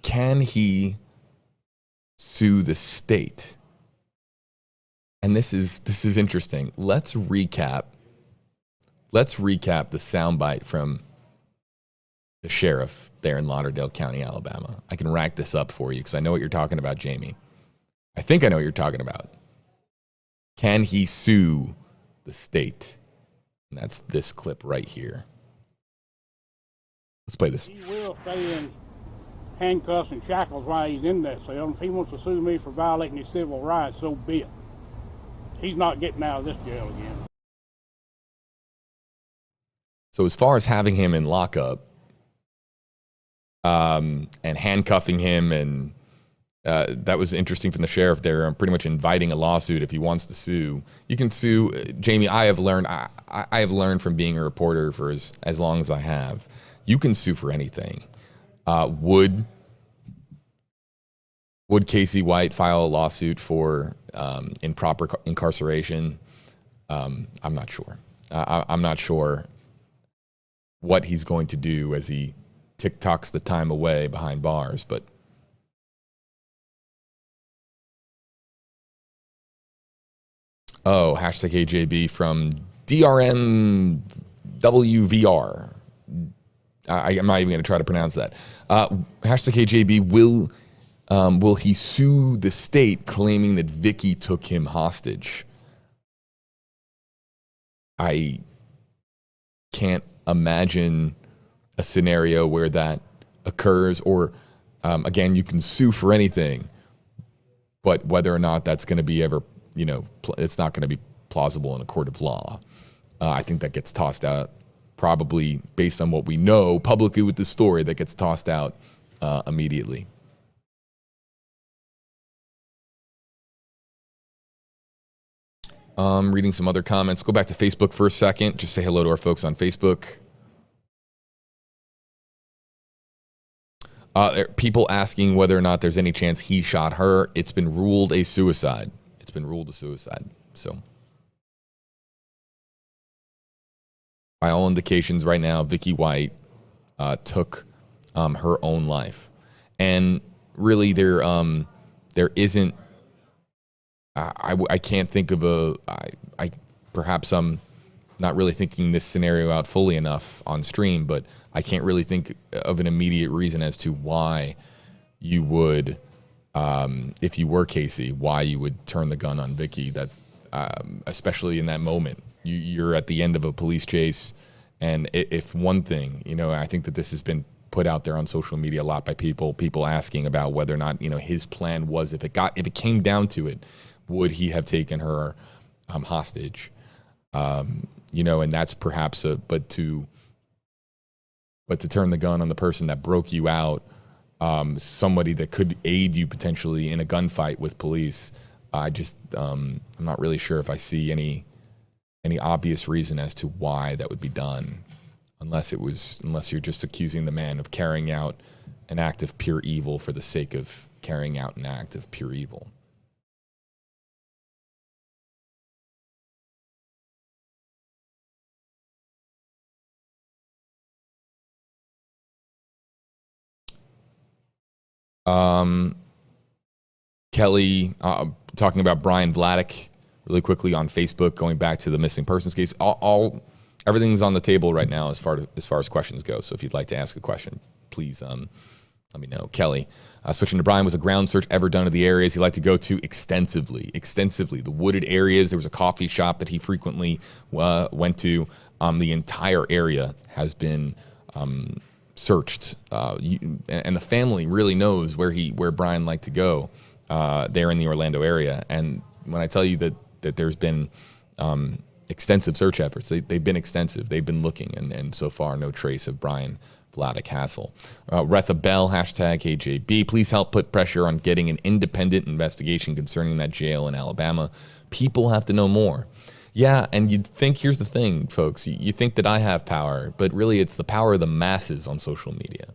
Speaker 3: can he sue the state? And this is interesting. Let's recap the soundbite from the sheriff there in Lauderdale County, Alabama. I can rack this up for you because I know what you're talking about, Jamie. I think I know what you're talking about. Can he sue the state? And that's this clip right here. Let's play this.
Speaker 10: He will stay in handcuffs and shackles while he's in that cell. If he wants to sue me for violating his civil rights, so be it. He's not getting out of this jail again.
Speaker 3: So as far as having him in lockup and handcuffing him, and that was interesting from the sheriff there. I'm pretty much inviting a lawsuit if he wants to sue. You can sue. Jamie, I have learned from being a reporter for as long as I have. You can sue for anything. Would Casey White file a lawsuit for improper incarceration? I'm not sure. I'm not sure what he's going to do as he TikToks the time away behind bars, but hashtag AJB from DRM WVR. I'm not even going to try to pronounce that. Hashtag AJB, will he sue the state claiming that Vicky took him hostage? I can't imagine a scenario where that occurs, or again, you can sue for anything, but whether or not that's going to be ever, it's not going to be plausible in a court of law. I think that gets tossed out, probably based on what we know publicly with this story, that gets tossed out immediately. Reading some other comments. Go back to Facebook for a second. Just say hello to our folks on Facebook. People asking whether or not there's any chance he shot her. It's been ruled a suicide. It's been ruled a suicide. So, by all indications right now, Vicky White took her own life. And really, there isn't, I can't think of perhaps I'm not really thinking this scenario out fully enough on stream, but I can't really think of an immediate reason as to why you would, if you were Casey, why you would turn the gun on Vicky. That, especially in that moment, you're at the end of a police chase, and if one thing, I think that this has been put out there on social media a lot by people asking about whether or not his plan was, if it came down to it, would he have taken her hostage? And that's perhaps but to turn the gun on the person that broke you out, somebody that could aid you potentially in a gunfight with police. I'm not really sure if I see any obvious reason as to why that would be done, unless you're just accusing the man of carrying out an act of pure evil for the sake of carrying out an act of pure evil. Kelly talking about Bryan Vladeck really quickly on Facebook, going back to the missing persons case. Everything's on the table right now as far as questions go. So if you'd like to ask a question, please let me know. Kelly, switching to Bryan, was a ground search ever done of the areas he liked to go to extensively? The wooded areas. There was a coffee shop that he frequently went to. The entire area has been searched, and the family really knows where Bryan liked to go there in the Orlando area. And when I tell you that there's been extensive search efforts, they've been extensive. They've been looking, and so far no trace of Bryan Vladeck Hasel. Retha Bell, hashtag HJB, please help put pressure on getting an independent investigation concerning that jail in Alabama. People have to know more. Yeah, and you'd think, here's the thing, folks, you think that I have power, but really it's the power of the masses on social media.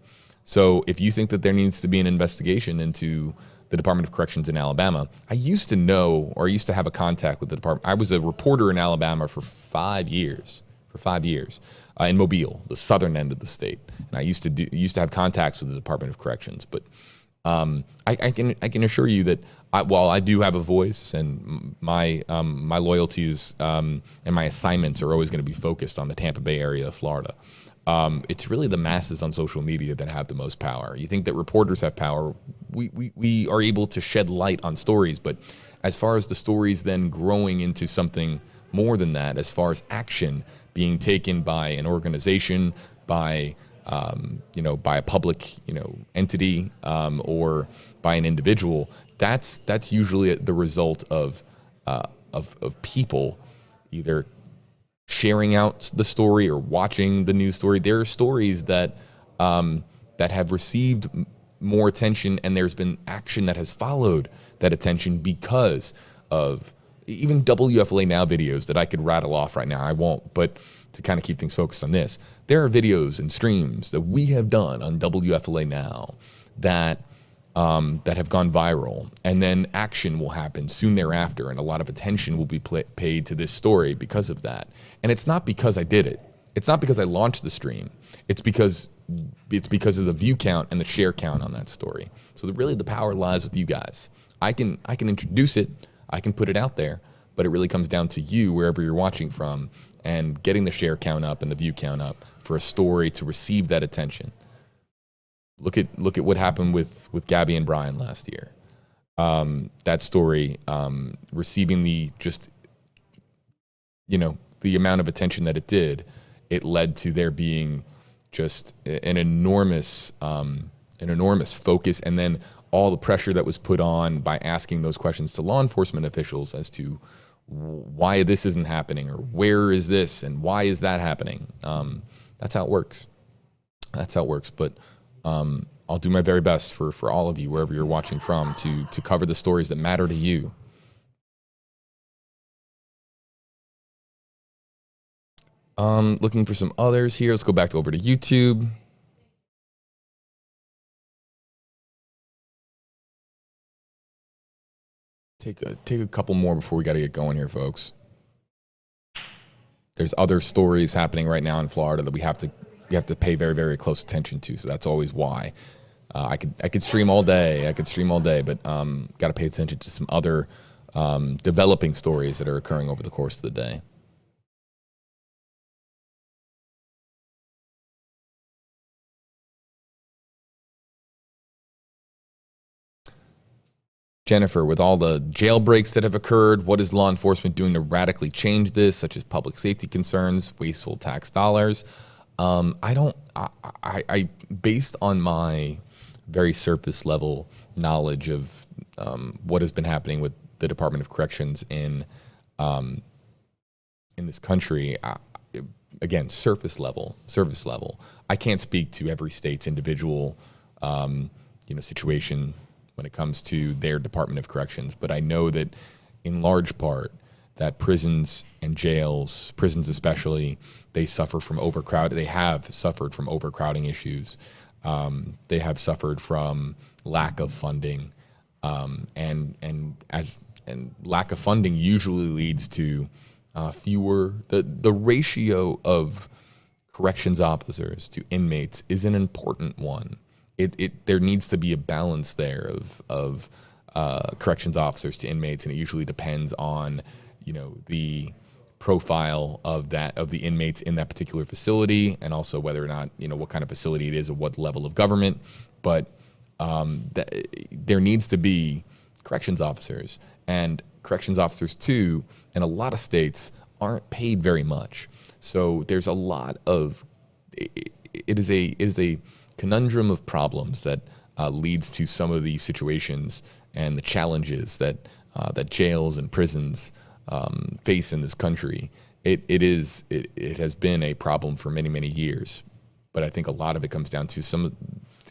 Speaker 3: So if you think that there needs to be an investigation into the Department of Corrections in Alabama, I used to have a contact with the department. I was a reporter in Alabama for 5 years, in Mobile, the southern end of the state. And I used to have contacts with the Department of Corrections, but I can assure you that while I do have a voice, and my loyalties and my assignments are always going to be focused on the Tampa Bay area of Florida, it's really the masses on social media that have the most power. You think that reporters have power? We are able to shed light on stories, but as far as the stories then growing into something more than that, as far as action being taken by an organization, by a public entity, or by an individual, that's usually the result of people either sharing out the story or watching the news story. There are stories that have received more attention, and there's been action that has followed that attention because of even WFLA Now videos that I could rattle off right now. I won't, but to kind of keep things focused on this, there are videos and streams that we have done on WFLA Now that have gone viral, and then action will happen soon thereafter, and a lot of attention will be paid to this story because of that. And it's not because I did it. It's not because I launched the stream. It's because of the view count and the share count on that story. So really the power lies with you guys. I can introduce it, I can put it out there, but it really comes down to you, wherever you're watching from, and getting the share count up and the view count up for a story to receive that attention. Look at what happened with Gabby and Bryan last year. That story receiving the the amount of attention that it did, it led to there being just an enormous focus, and then all the pressure that was put on by asking those questions to law enforcement officials as to why this isn't happening, or where is this and why is that happening. That's how it works. That's how it works. But I'll do my very best for all of you, wherever you're watching from, to cover the stories that matter to you. Looking for some others here. Let's go back over to YouTube. Take a couple more before we got to get going here, folks. There's other stories happening right now in Florida that we have to pay very, very close attention to. So that's always why. I could stream all day. But got to pay attention to some other developing stories that are occurring over the course of the day. Jennifer, with all the jailbreaks that have occurred, what is law enforcement doing to radically change this, such as public safety concerns, wasteful tax dollars? Based on my very surface level knowledge of what has been happening with the Department of Corrections in this country, again, surface level. I can't speak to every state's individual, situation when it comes to their Department of Corrections, but I know that in large part that prisons and jails, prisons especially, they suffer from overcrowding. They have suffered from overcrowding issues. They have suffered from lack of funding, and lack of funding usually leads to fewer. The ratio of corrections officers to inmates is an important one. There needs to be a balance there of corrections officers to inmates, and it usually depends on the profile of the inmates in that particular facility, and also whether or not what kind of facility it is or what level of government. But there needs to be corrections officers, and corrections officers too in a lot of states aren't paid very much. So there's a lot of it is a conundrum of problems that leads to some of these situations and the challenges that jails and prisons face in this country. It has been a problem for many, many years, but I think a lot of it comes down to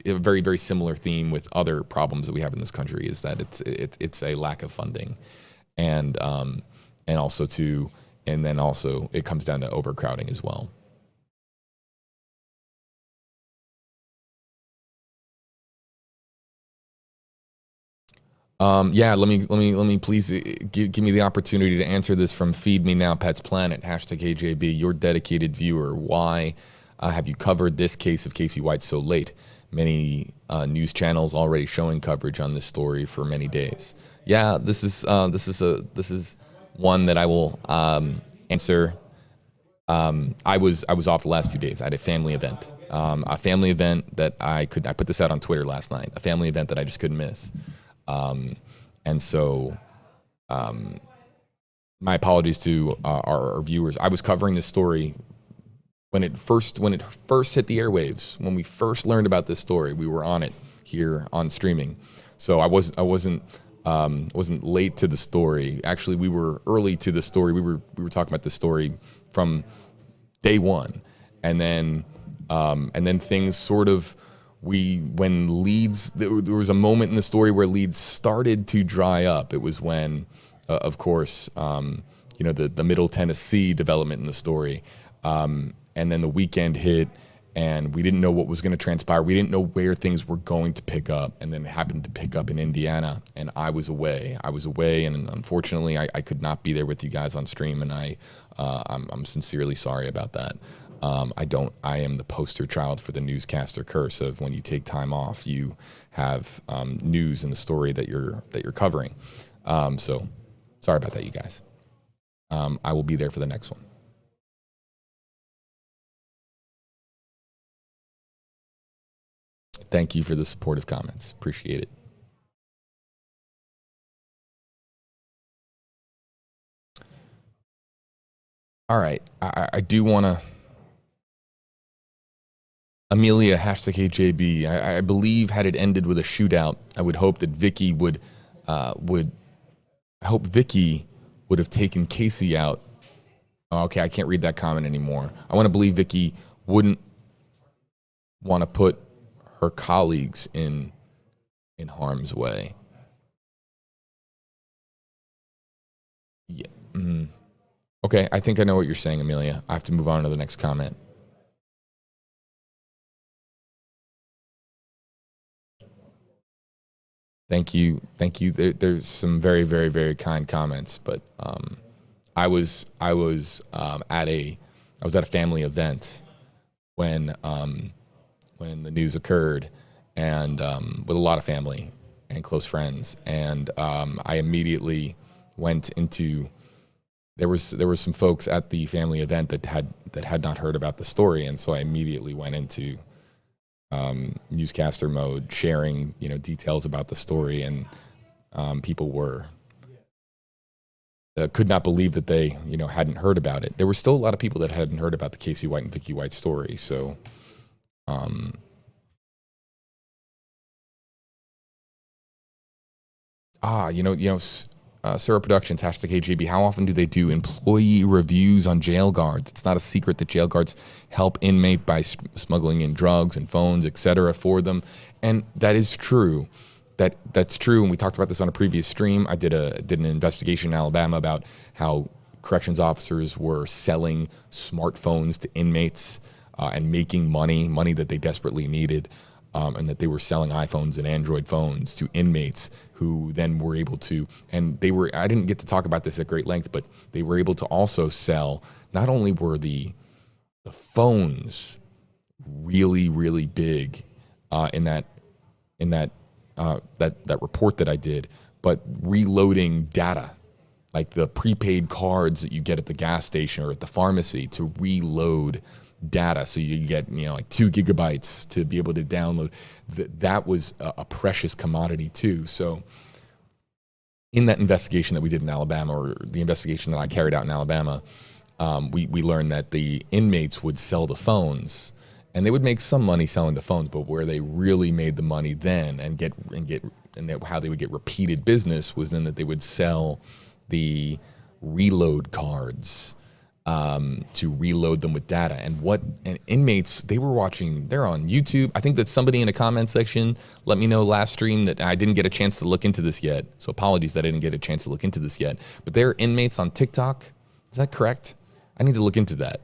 Speaker 3: a very, very similar theme with other problems that we have in this country, is that it's a lack of funding, and also it comes down to overcrowding as well. Yeah, let me please give me the opportunity to answer this from Feed Me Now Pets Planet, #AJB, your dedicated viewer. Why have you covered this case of Cassie White so late? Many news channels already showing coverage on this story for many days. Yeah, this is one that I will answer. I was off the last 2 days. I had a family event. That I put this out on Twitter last night. A family event that I just couldn't miss. And so, my apologies to our viewers. I was covering this story when it first hit the airwaves. When we first learned about this story, we were on it here on streaming. So I wasn't late to the story. Actually, we were early to the story. We were talking about this story from day one, and then things sort of. When leads, there was a moment in the story where leads started to dry up. It was when, of course, the Middle Tennessee development in the story, and then the weekend hit, and we didn't know what was going to transpire. We didn't know where things were going to pick up, and then it happened to pick up in Indiana, and I was away, and unfortunately, I could not be there with you guys on stream, and I'm sincerely sorry about that. I am the poster child for the newscaster curse of when you take time off, you have news in the story that you're covering. So sorry about that, you guys. I will be there for the next one. Thank you for the supportive comments. Appreciate it. All right. I do want to. Amelia, hashtag HJB. I believe had it ended with a shootout, I would hope that Vicky would I hope Vicky would have taken Casey out. Oh, okay, I can't read that comment anymore. I want to believe Vicky wouldn't want to put her colleagues in harm's way. Yeah. Okay, I think I know what you're saying, Amelia. I have to move on to the next comment. Thank you. There's some very, very, very kind comments, but I was at a family event when the news occurred, and with a lot of family and close friends, and I immediately went into. There was some folks at the family event that had not heard about the story, and so I immediately went into newscaster mode, sharing details about the story, and people were could not believe that they hadn't heard about it. There were still a lot of people that hadn't heard about the Cassie White and Vicky White story. So Sarah Productions, hashtag HJB, how often do they do employee reviews on jail guards? It's not a secret that jail guards help inmate by smuggling in drugs and phones, etc. for them. And that is true. That's true. And we talked about this on a previous stream. I did an investigation in Alabama about how corrections officers were selling smartphones to inmates and making money that they desperately needed. And that they were selling iPhones and Android phones to inmates who then were able to, and I didn't get to talk about this at great length, but they were able to also sell, not only were the phones really, really big in that report that I did, but reloading data, like the prepaid cards that you get at the gas station or at the pharmacy to reload data, so you get like 2 gigabytes to be able to download. That was a precious commodity too. So in that investigation that we did in Alabama, or the investigation that I carried out in Alabama, we learned that the inmates would sell the phones, and they would make some money selling the phones, but where they really made the money then and how they would get repeated business was then that they would sell the reload cards to reload them with data. And inmates, they're on YouTube. I think that somebody in the comment section let me know last stream that I didn't get a chance to look into this yet. So apologies that I didn't get a chance to look into this yet. But there are inmates on TikTok. Is that correct? I need to look into that.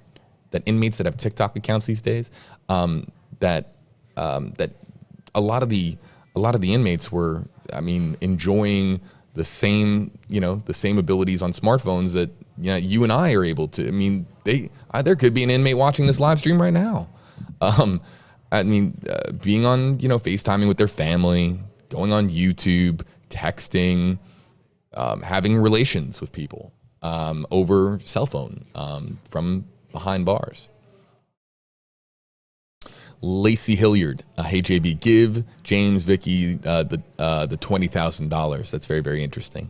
Speaker 3: That inmates that have TikTok accounts these days, that a lot of the inmates were, enjoying the same abilities on smartphones that you and I are able to. There could be an inmate watching this live stream right now. Being on, FaceTiming with their family, going on YouTube, texting, having relations with people over cell phone from behind bars. Lacey Hilliard, hey JB, give James Vicky the $20,000. That's very, very interesting.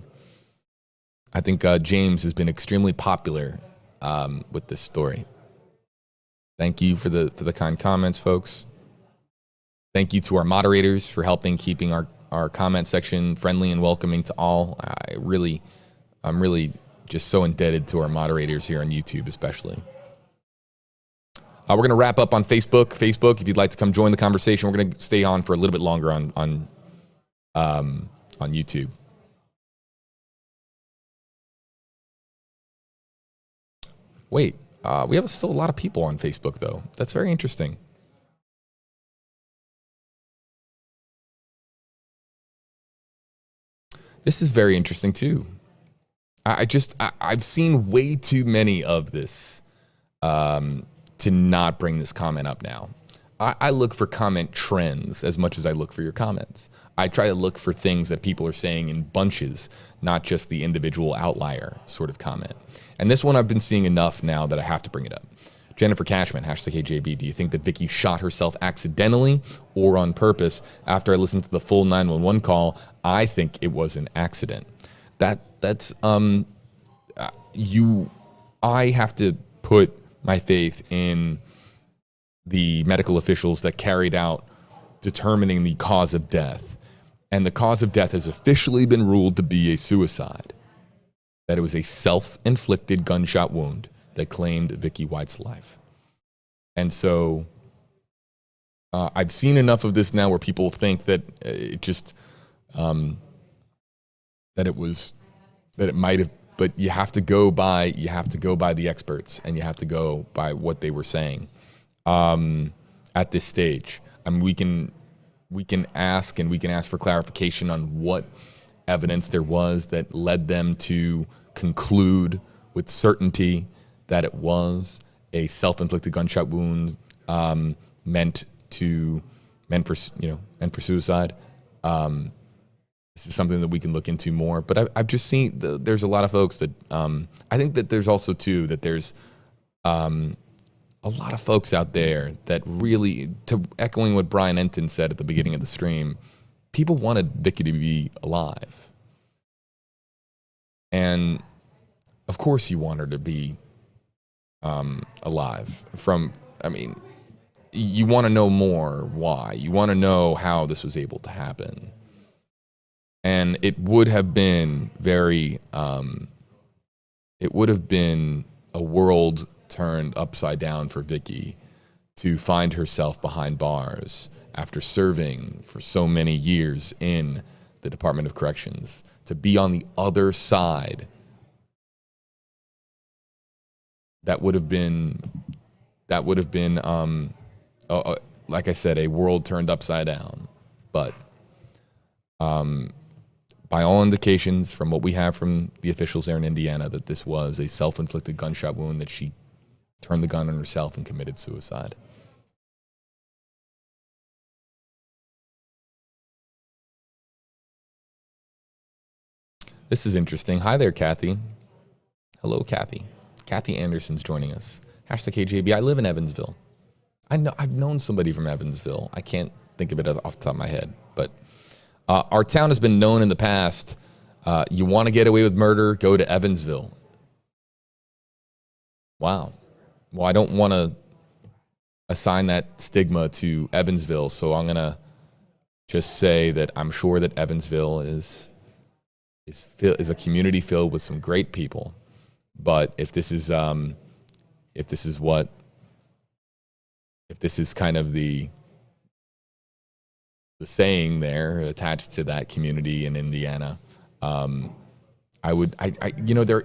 Speaker 3: I think James has been extremely popular with this story. Thank you for the kind comments, folks. Thank you to our moderators for helping keeping our comment section friendly and welcoming to all. I'm really just so indebted to our moderators here on YouTube, especially. We're going to wrap up on Facebook. Facebook, if you'd like to come join the conversation, we're going to stay on for a little bit longer on YouTube. Wait, we have still a lot of people on Facebook, though. That's very interesting. This is very interesting, too. I've seen way too many of this to not bring this comment up now. I look for comment trends as much as I look for your comments. I try to look for things that people are saying in bunches, not just the individual outlier sort of comment. And this one I've been seeing enough now that I have to bring it up. Jennifer Cashman, hashtag HJB, do you think that Vicky shot herself accidentally or on purpose? After I listened to the full 911 call, I think it was an accident. I have to put my faith in the medical officials that carried out determining the cause of death. And the cause of death has officially been ruled to be a suicide. That it was a self-inflicted gunshot wound that claimed Vicky White's life. And so I've seen enough of this now where people think that it just, that it might have, but you have to go by the experts, and you have to go by what they were saying at this stage. I mean, we can ask for clarification on what evidence there was that led them to conclude with certainty that it was a self-inflicted gunshot wound meant for suicide. This is something that we can look into more. But I've just seen there's a lot of folks that I think that there's also too that there's a lot of folks out there that really, to echoing what Bryan Entin said at the beginning of the stream, people wanted Vicky to be alive. And of course you want her to be alive. You want to know more why. You want to know how this was able to happen. And it would have been it would have been a world turned upside down for Vicky to find herself behind bars after serving for so many years in the Department of Corrections, to be on the other side. That would have been like I said, a world turned upside down. But by all indications, from what we have from the officials there in Indiana, that this was a self-inflicted gunshot wound, that she turned the gun on herself and committed suicide. This is interesting. Hi there, Kathy. Hello, Kathy. Kathy Anderson's joining us. Hashtag KJB. I live in Evansville. I've known somebody from Evansville. I can't think of it off the top of my head, but our town has been known in the past. You want to get away with murder, go to Evansville. Wow. Well, I don't want to assign that stigma to Evansville, so I'm going to just say that I'm sure that Evansville is a community filled with some great people. But if this is kind of the saying there attached to that community in Indiana,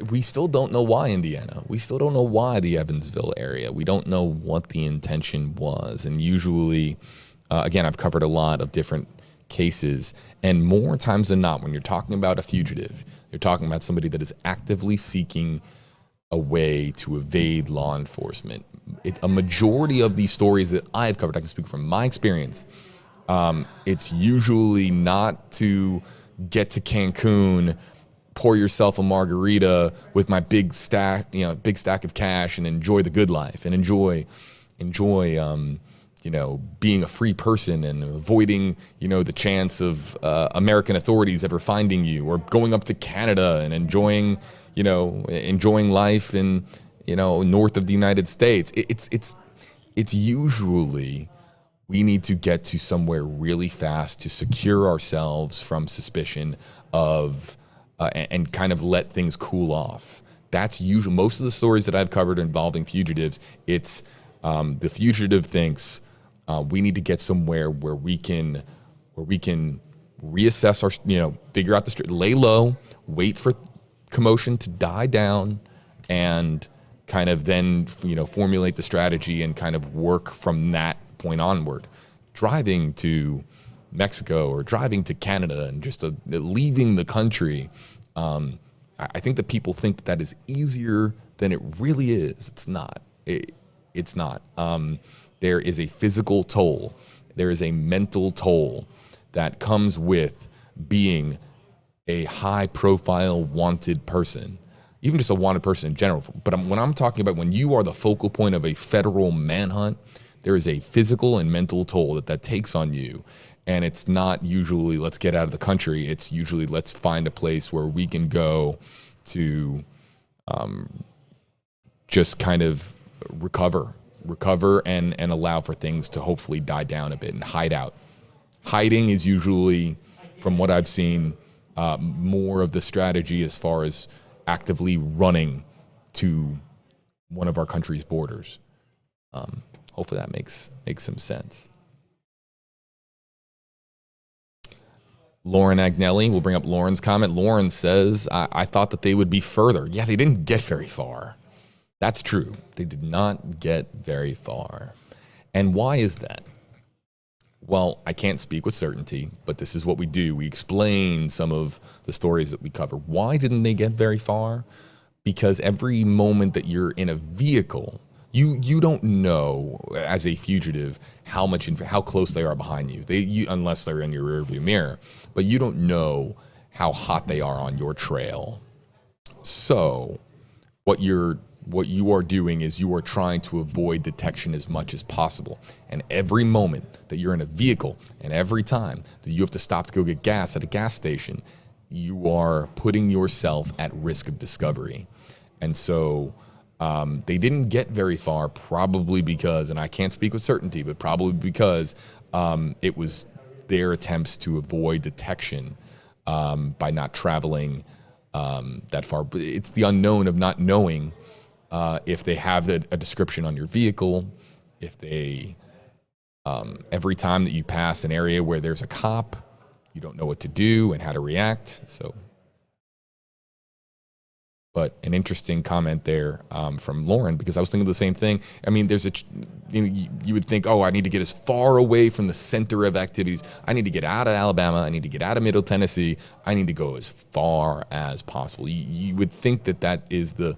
Speaker 3: we still don't know why Indiana. We still don't know why the Evansville area. We don't know what the intention was. And usually, again, I've covered a lot of different cases, and more times than not, when you're talking about a fugitive, you're talking about somebody that is actively seeking a way to evade law enforcement. A majority of these stories that I've covered, I can speak from my experience, it's usually not to get to Cancun, pour yourself a margarita with my big stack of cash, and enjoy the good life, and enjoy being a free person and avoiding, the chance of American authorities ever finding you, or going up to Canada and enjoying life in, north of the United States. It's usually we need to get to somewhere really fast to secure ourselves from suspicion of, and kind of let things cool off. That's usually most of the stories that I've covered involving fugitives. It's the fugitive thinks we need to get somewhere where we can reassess our, figure out the street, lay low, wait for commotion to die down, and kind of then, formulate the strategy and kind of work from that point onward. Driving to Mexico or driving to Canada and just leaving the country, I think that people think that is easier than it really is. It's not. It's not. There is a physical toll. There is a mental toll that comes with being a high-profile wanted person, even just a wanted person in general. But when I'm talking about when you are the focal point of a federal manhunt, there is a physical and mental toll that takes on you. And it's not usually let's get out of the country. It's usually let's find a place where we can go to just kind of recover and allow for things to hopefully die down a bit and hide out. Hiding is usually, from what I've seen, more of the strategy as far as actively running to one of our country's borders. Hopefully that makes some sense. Lauren Agnelli, we'll bring up Lauren's comment. Lauren says, I thought that they would be further. Yeah, they didn't get very far. That's true. They did not get very far. And why is that? Well, I can't speak with certainty, but this is what we do. We explain some of the stories that we cover. Why didn't they get very far? Because every moment that you're in a vehicle, you don't know as a fugitive how close they are behind you. Unless they're in your rearview mirror, but you don't know how hot they are on your trail. So what you are doing is you are trying to avoid detection as much as possible. And every moment that you're in a vehicle and every time that you have to stop to go get gas at a gas station, you are putting yourself at risk of discovery. And so they didn't get very far, probably because, and I can't speak with certainty, but probably because it was their attempts to avoid detection by not traveling that far. But it's the unknown of not knowing if they have a description on your vehicle, if they, every time that you pass an area where there's a cop, you don't know what to do and how to react. So, but an interesting comment there from Lauren, because I was thinking the same thing. I mean, you would think, oh, I need to get as far away from the center of activities. I need to get out of Alabama. I need to get out of Middle Tennessee. I need to go as far as possible. You would think that is the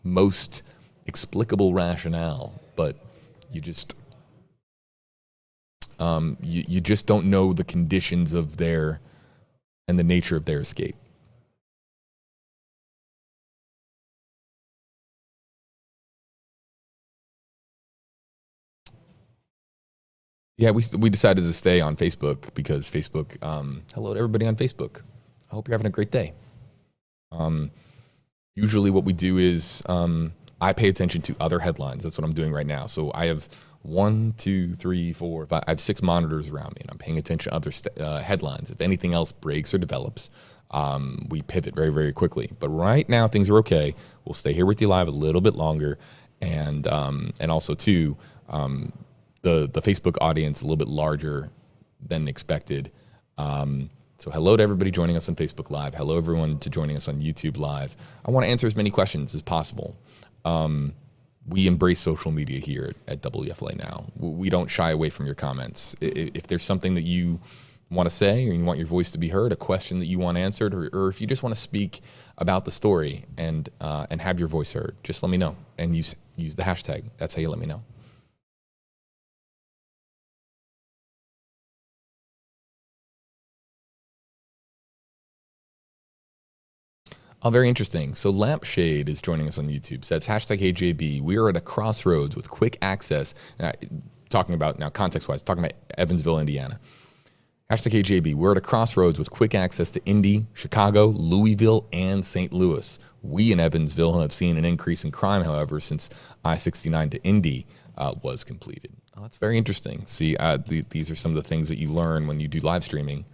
Speaker 3: most explicable rationale, but you just you just don't know the conditions of and the nature of their escape. Yeah, we decided to stay on Facebook because Facebook, hello to everybody on Facebook. I hope you're having a great day. Usually what we do is I pay attention to other headlines. That's what I'm doing right now. So I have 1, 2, 3, 4, 5. I have 6 monitors around me, and I'm paying attention to other headlines. If anything else breaks or develops, we pivot very, very quickly. But right now things are okay. We'll stay here with you live a little bit longer, and also too, the Facebook audience a little bit larger than expected. So hello to everybody joining us on Facebook Live. Hello everyone to joining us on YouTube Live. I want to answer as many questions as possible. We embrace social media here at WFLA Now. We don't shy away from your comments. If there's something that you want to say, or you want your voice to be heard, a question that you want answered, or if you just want to speak about the story and have your voice heard, just let me know and use the hashtag. That's how you let me know. Oh, very interesting. So Lampshade is joining us on YouTube. Says hashtag HJB. We are at a crossroads with quick access. Talking about now context-wise, talking about Evansville, Indiana. Hashtag HJB. We're at a crossroads with quick access to Indy, Chicago, Louisville, and St. Louis. We in Evansville have seen an increase in crime, however, since I-69 to Indy was completed. Oh, that's very interesting. See, these are some of the things that you learn when you do live streaming,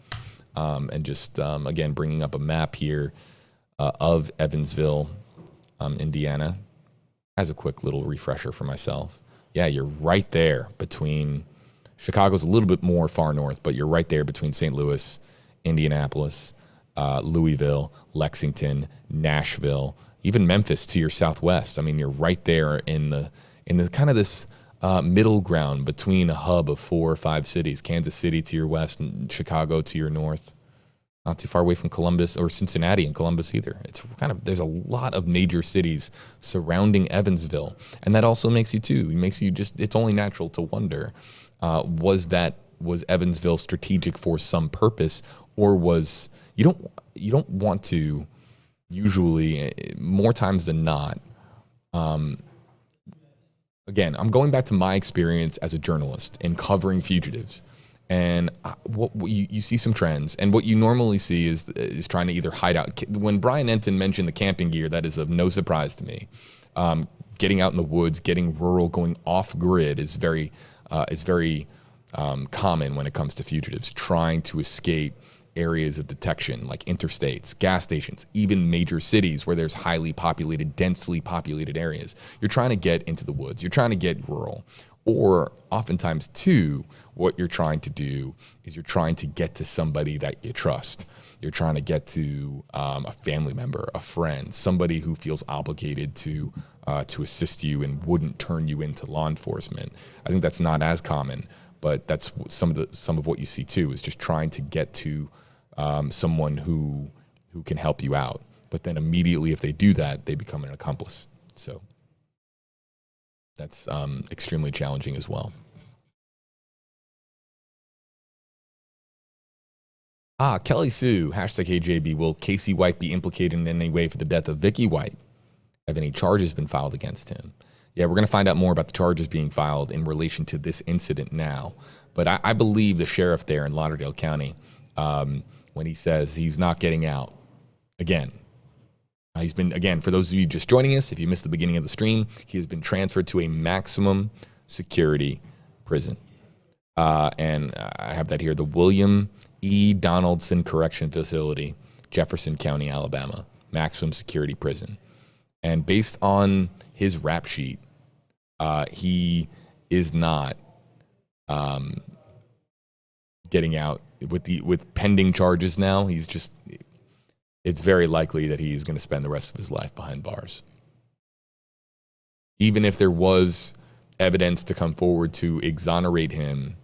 Speaker 3: and just again bringing up a map here. Of Evansville, Indiana, as a quick little refresher for myself. Yeah, you're right there between, Chicago's a little bit more far north, but you're right there between St. Louis, Indianapolis, Louisville, Lexington, Nashville, even Memphis to your southwest. I mean, you're right there in the kind of this middle ground between a hub of 4 or 5 cities, Kansas City to your west and Chicago to your north. Not too far away from Columbus or Cincinnati and Columbus either. It's kind of, there's a lot of major cities surrounding Evansville. And that also makes you it's only natural to wonder, was Evansville strategic for some purpose, or you don't want to, usually, more times than not, again, I'm going back to my experience as a journalist in covering fugitives. And what you see some trends, and what you normally see is trying to either hide out. When Bryan Entin mentioned the camping gear, that is of no surprise to me. Getting out in the woods, getting rural, going off grid is very common when it comes to fugitives trying to escape areas of detection like interstates, gas stations, even major cities where there's highly populated, densely populated areas. You're trying to get into the woods. You're trying to get rural. Or oftentimes, too, what you're trying to do is you're trying to get to somebody that you trust. You're trying to get to a family member, a friend, somebody who feels obligated to assist you and wouldn't turn you into law enforcement. I think that's not as common, but that's some of what you see too, is just trying to get to someone who can help you out. But then immediately, if they do that, they become an accomplice. So that's extremely challenging as well. Kelly Sue, #KJB, will Casey White be implicated in any way for the death of Vicky White? Have any charges been filed against him? Yeah, we're going to find out more about the charges being filed in relation to this incident now. But I believe the sheriff there in Lauderdale County, when he says he's not getting out, again, he's been, again, for those of you just joining us, if you missed the beginning of the stream, he has been transferred to a maximum security prison. And I have that here, the William E. Donaldson Correction Facility, Jefferson County, Alabama, maximum security prison. And based on his rap sheet, he is not getting out with pending charges now. He's just, it's very likely that he's going to spend the rest of his life behind bars. Even if there was evidence to come forward to exonerate him,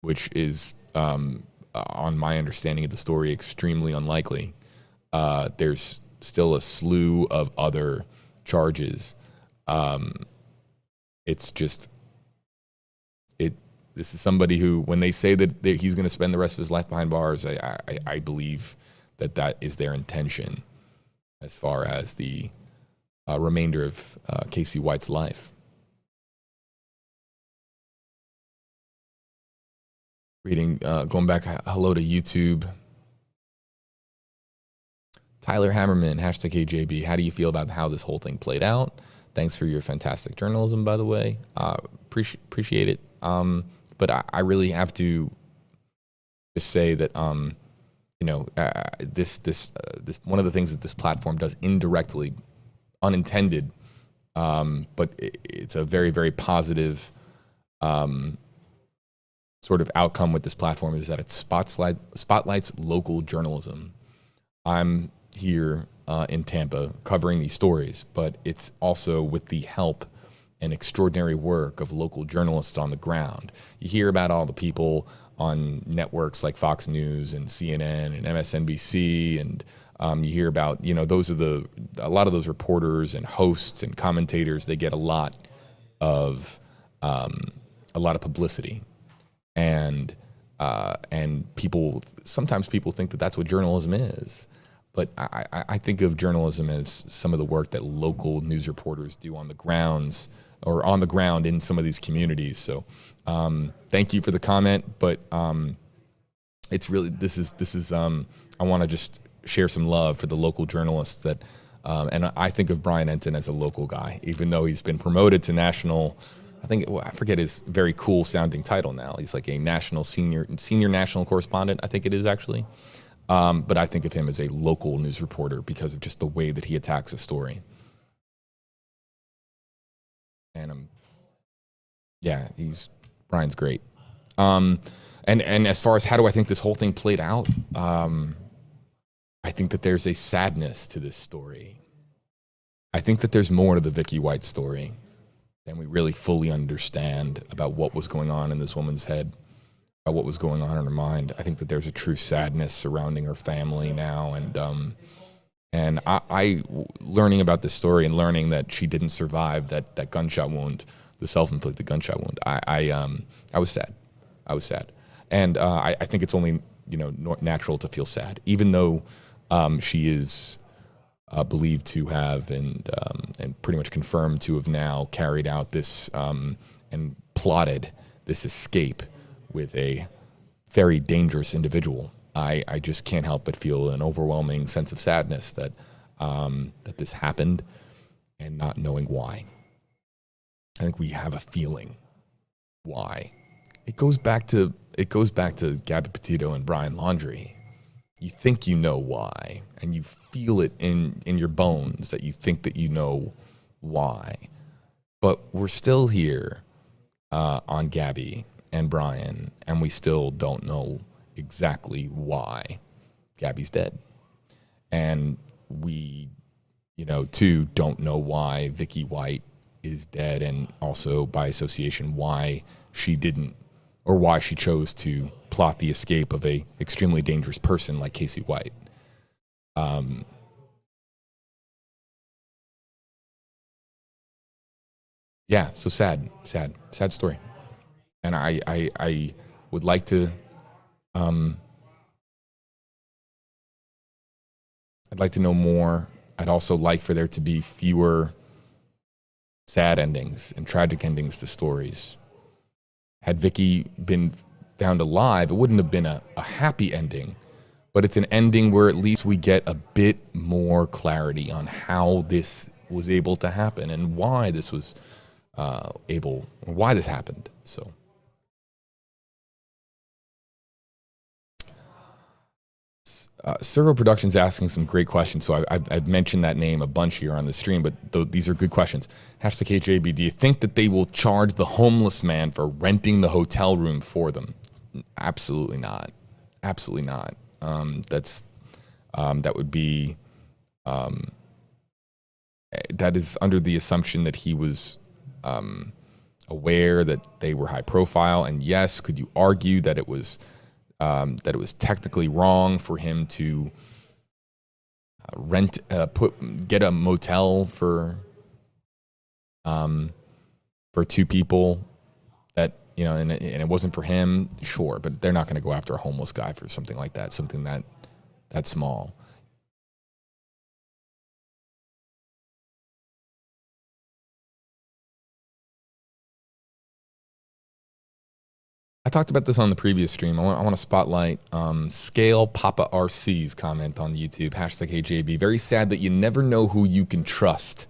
Speaker 3: which is, on my understanding of the story, extremely unlikely, there's still a slew of other charges. It's just, this is somebody who, when they say that he's going to spend the rest of his life behind bars, I believe that is their intention as far as the remainder of Casey White's life. Reading, going back, hello to YouTube. Tyler Hammerman, #KJB, how do you feel about how this whole thing played out? Thanks for your fantastic journalism, by the way. Appreciate it. But I really have to just say that, you know, this one of the things that this platform does indirectly, unintended, but it's a very, very positive sort of outcome with this platform, is that it spotlights local journalism. I'm here in Tampa covering these stories, but it's also with the help and extraordinary work of local journalists on the ground. You hear about all the people on networks like Fox News and CNN and MSNBC, and you hear about, you know, a lot of those reporters and hosts and commentators. They get a lot of publicity, and sometimes people think that that's what journalism is. But I think of journalism as some of the work that local news reporters do on the grounds, or on the ground in some of these communities. So thank you for the comment, but it's really, this is I want to just share some love for the local journalists that, and I think of Bryan Entin as a local guy, even though he's been promoted to national. I forget his very cool sounding title now. He's like a national senior national correspondent, I think it is actually. But I think of him as a local news reporter because of just the way that he attacks a story. And Bryan's great. And as far as how do I think this whole thing played out, I think that there's a sadness to this story. I think that there's more to the Vicky White story than we really fully understand about what was going on in this woman's head, about what was going on in her mind. I think that there's a true sadness surrounding her family now, and I learning about this story and learning that she didn't survive that gunshot wound, the self-inflicted gunshot wound. I was sad. I was sad, and I think it's only, you know, natural to feel sad, even though she is believed to have and pretty much confirmed to have now carried out this and plotted this escape with a very dangerous individual. I just can't help but feel an overwhelming sense of sadness that that this happened, and not knowing why. I think we have a feeling why. It goes back to Gabby Petito and Bryan Laundrie. You think you know why, and you feel it in your bones that you think that you know why. But we're still here on Gabby and Bryan, and we still don't know exactly why Gabby's dead. And we, too, don't know why Vicky White is dead, and also by association why she didn't, or why she chose to plot the escape of a extremely dangerous person like Cassie White. Yeah, so sad story. And I would like to, I'd like to know more. I'd also like for there to be fewer sad endings and tragic endings to stories. Had Vicky been found alive, it wouldn't have been a happy ending, but it's an ending where at least we get a bit more clarity on how this was able to happen and why this was why this happened. So. Surro Productions asking some great questions. So I've mentioned that name a bunch here on the stream, but these are good questions. Hashtag HJB, do you think that they will charge the homeless man for renting the hotel room for them? Absolutely not. Absolutely not. That would be, that is under the assumption that he was aware that they were high profile. And yes, could you argue that it was technically wrong for him to get a motel for two people that, and it wasn't for him? Sure, but they're not going to go after a homeless guy for something like that, something that small. I talked about this on the previous stream. I want to spotlight Scale Papa RC's comment on YouTube. Hashtag HJB. Very sad that you never know who you can trust.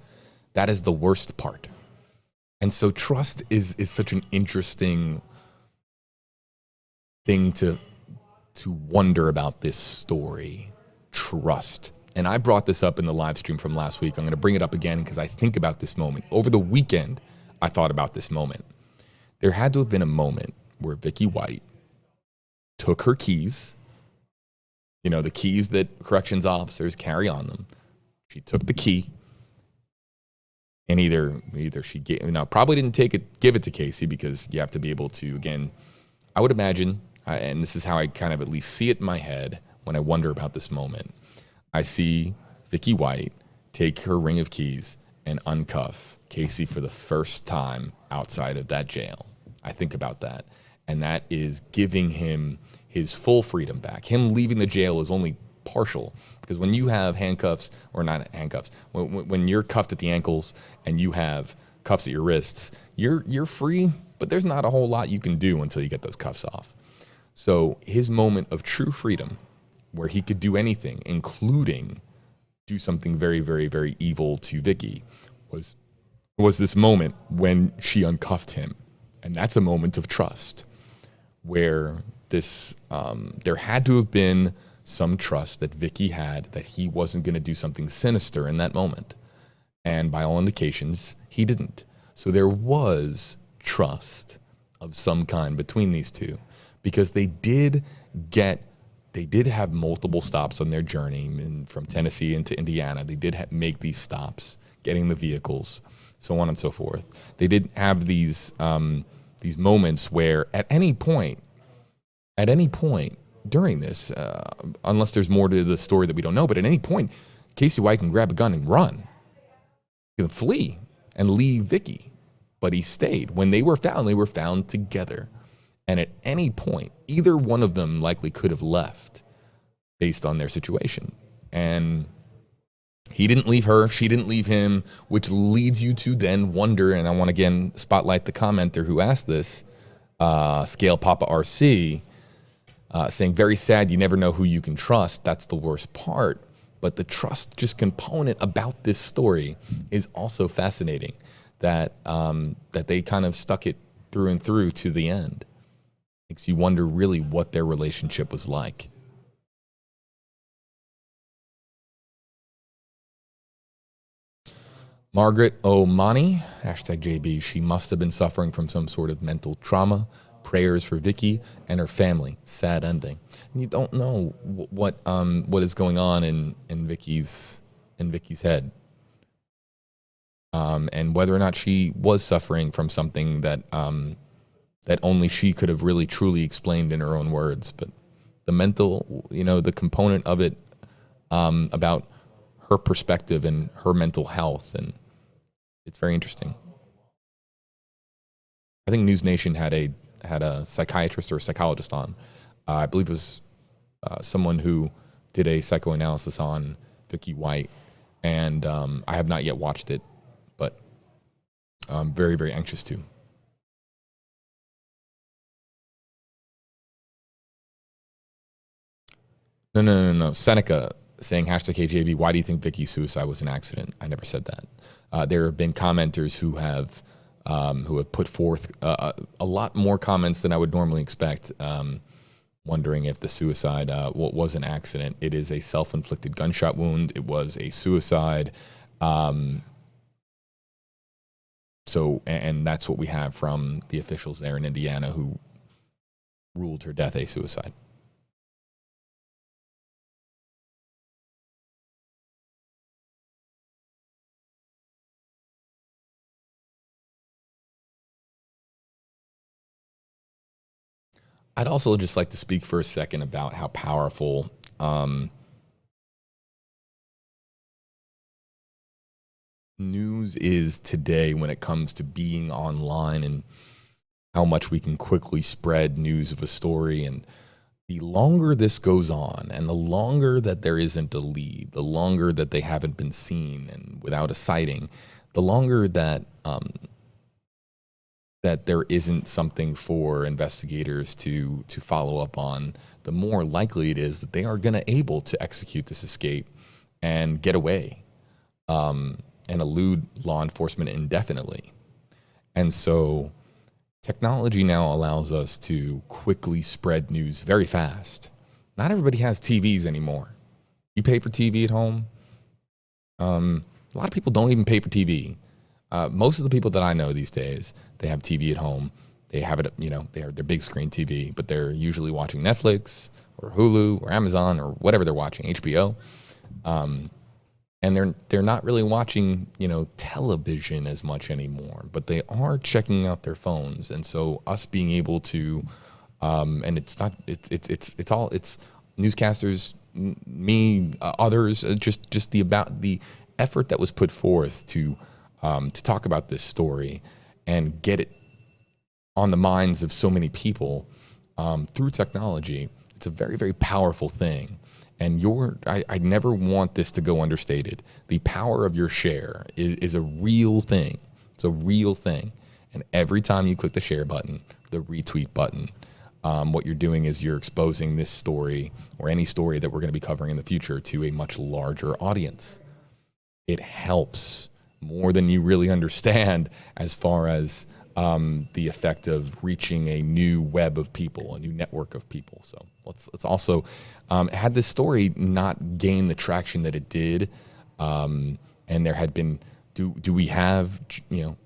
Speaker 3: That is the worst part. And so trust is such an interesting thing to wonder about this story. Trust. And I brought this up in the live stream from last week. I'm going to bring it up again because I think about this moment. Over the weekend, I thought about this moment. There had to have been a moment where Vicky White took her keys, the keys that corrections officers carry on them. She took the key, and either she probably didn't give it to Casey, because you have to be able to, again, I would imagine, and this is how I kind of at least see it in my head when I wonder about this moment. I see Vicky White take her ring of keys and uncuff Casey for the first time outside of that jail. I think about that. And that is giving him his full freedom back. Him leaving the jail is only partial, because when you have handcuffs, or not handcuffs, when you're cuffed at the ankles and you have cuffs at your wrists, you're free, but there's not a whole lot you can do until you get those cuffs off. So his moment of true freedom, where he could do anything, including do something very, very, very evil to Vicky, was this moment when she uncuffed him. And that's a moment of trust, where there had to have been some trust that Vicky had that he wasn't going to do something sinister in that moment. And by all indications, he didn't. So there was trust of some kind between these two, because they did have multiple stops on their journey from Tennessee into Indiana. They did make these stops, getting the vehicles, so on and so forth. They did have these moments where at any point during this, unless there's more to the story that we don't know, but at any point, Casey White can grab a gun and run. He can flee and leave Vicky. But he stayed. When they were found together. And at any point, either one of them likely could have left based on their situation. And he didn't leave her, she didn't leave him, which leads you to then wonder, and I want to again spotlight the commenter who asked this, Scale Papa RC, saying, very sad, you never know who you can trust. That's the worst part. But the trust just component about this story is also fascinating, that that they kind of stuck it through and through to the end. Makes you wonder really what their relationship was like. Margaret O'Mani, #JB, she must have been suffering from some sort of mental trauma. Prayers for Vicky and her family. Sad ending. And you don't know what is going on in Vicky's head, and whether or not she was suffering from something that that only she could have really truly explained in her own words. But the mental, the component of it, about her perspective and her mental health, and it's very interesting. I think NewsNation had a psychiatrist or a psychologist on. I believe it was someone who did a psychoanalysis on Vicky White, and I have not yet watched it, but I'm very, very anxious to. No. Seneca saying, #KJB, why do you think Vicky's suicide was an accident? I never said that. There have been commenters who have put forth a lot more comments than I would normally expect, wondering if the suicide was an accident. It is a self-inflicted gunshot wound. It was a suicide. And that's what we have from the officials there in Indiana who ruled her death a suicide. I'd also just like to speak for a second about how powerful news is today when it comes to being online, and how much we can quickly spread news of a story. And the longer this goes on, and the longer that there isn't a lead, the longer that they haven't been seen and without a sighting, the longer that that there isn't something for investigators to follow up on, the more likely it is that they are going to able to execute this escape and get away, and elude law enforcement indefinitely. And so technology now allows us to quickly spread news very fast. Not everybody has TVs anymore. You pay for TV at home. A lot of people don't even pay for TV. Most of the people that I know these days, they have TV at home. They have it, they have their big screen TV, but they're usually watching Netflix or Hulu or Amazon or whatever they're watching, HBO. And they're not really watching, television as much anymore, but they are checking out their phones. And so us being able to, and it's newscasters, me, others, just the effort that was put forth to talk about this story and get it on the minds of so many people through technology. It's a very, very powerful thing. And I never want this to go understated. The power of your share is a real thing. It's a real thing. And every time you click the share button, the retweet button, what you're doing is you're exposing this story or any story that we're going to be covering in the future to a much larger audience. It helps more than you really understand as far as the effect of reaching a new web of people, a new network of people. So let's also, had this story not gained the traction that it did, and there had been, do we have,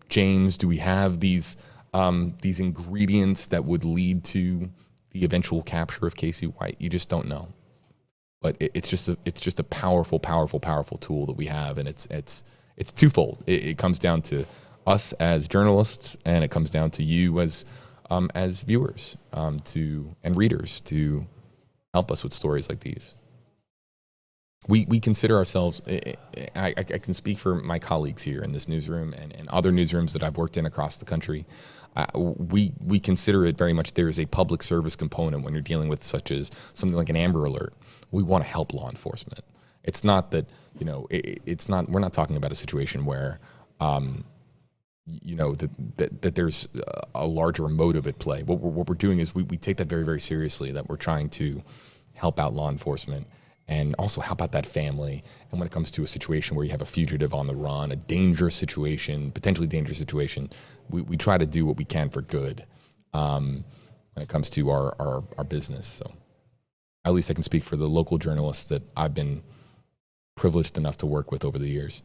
Speaker 3: James, do we have these ingredients that would lead to the eventual capture of Cassie White? You just don't know. But it's just a powerful, powerful, powerful tool that we have, and it's twofold. It comes down to us as journalists, and it comes down to you as viewers, and readers to help us with stories like these. We consider ourselves, I can speak for my colleagues here in this newsroom and other newsrooms that I've worked in across the country. We consider it very much, there is a public service component when you're dealing with such as something like an Amber Alert. We want to help law enforcement. It's not that, we're not talking about a situation where you know, that there's a larger motive at play. What we're doing is we take that very, very seriously, that we're trying to help out law enforcement and also help out that family. And when it comes to a situation where you have a fugitive on the run, a dangerous situation, potentially dangerous situation, we try to do what we can for good when it comes to our business. So at least I can speak for the local journalists that I've been privileged enough to work with over the years.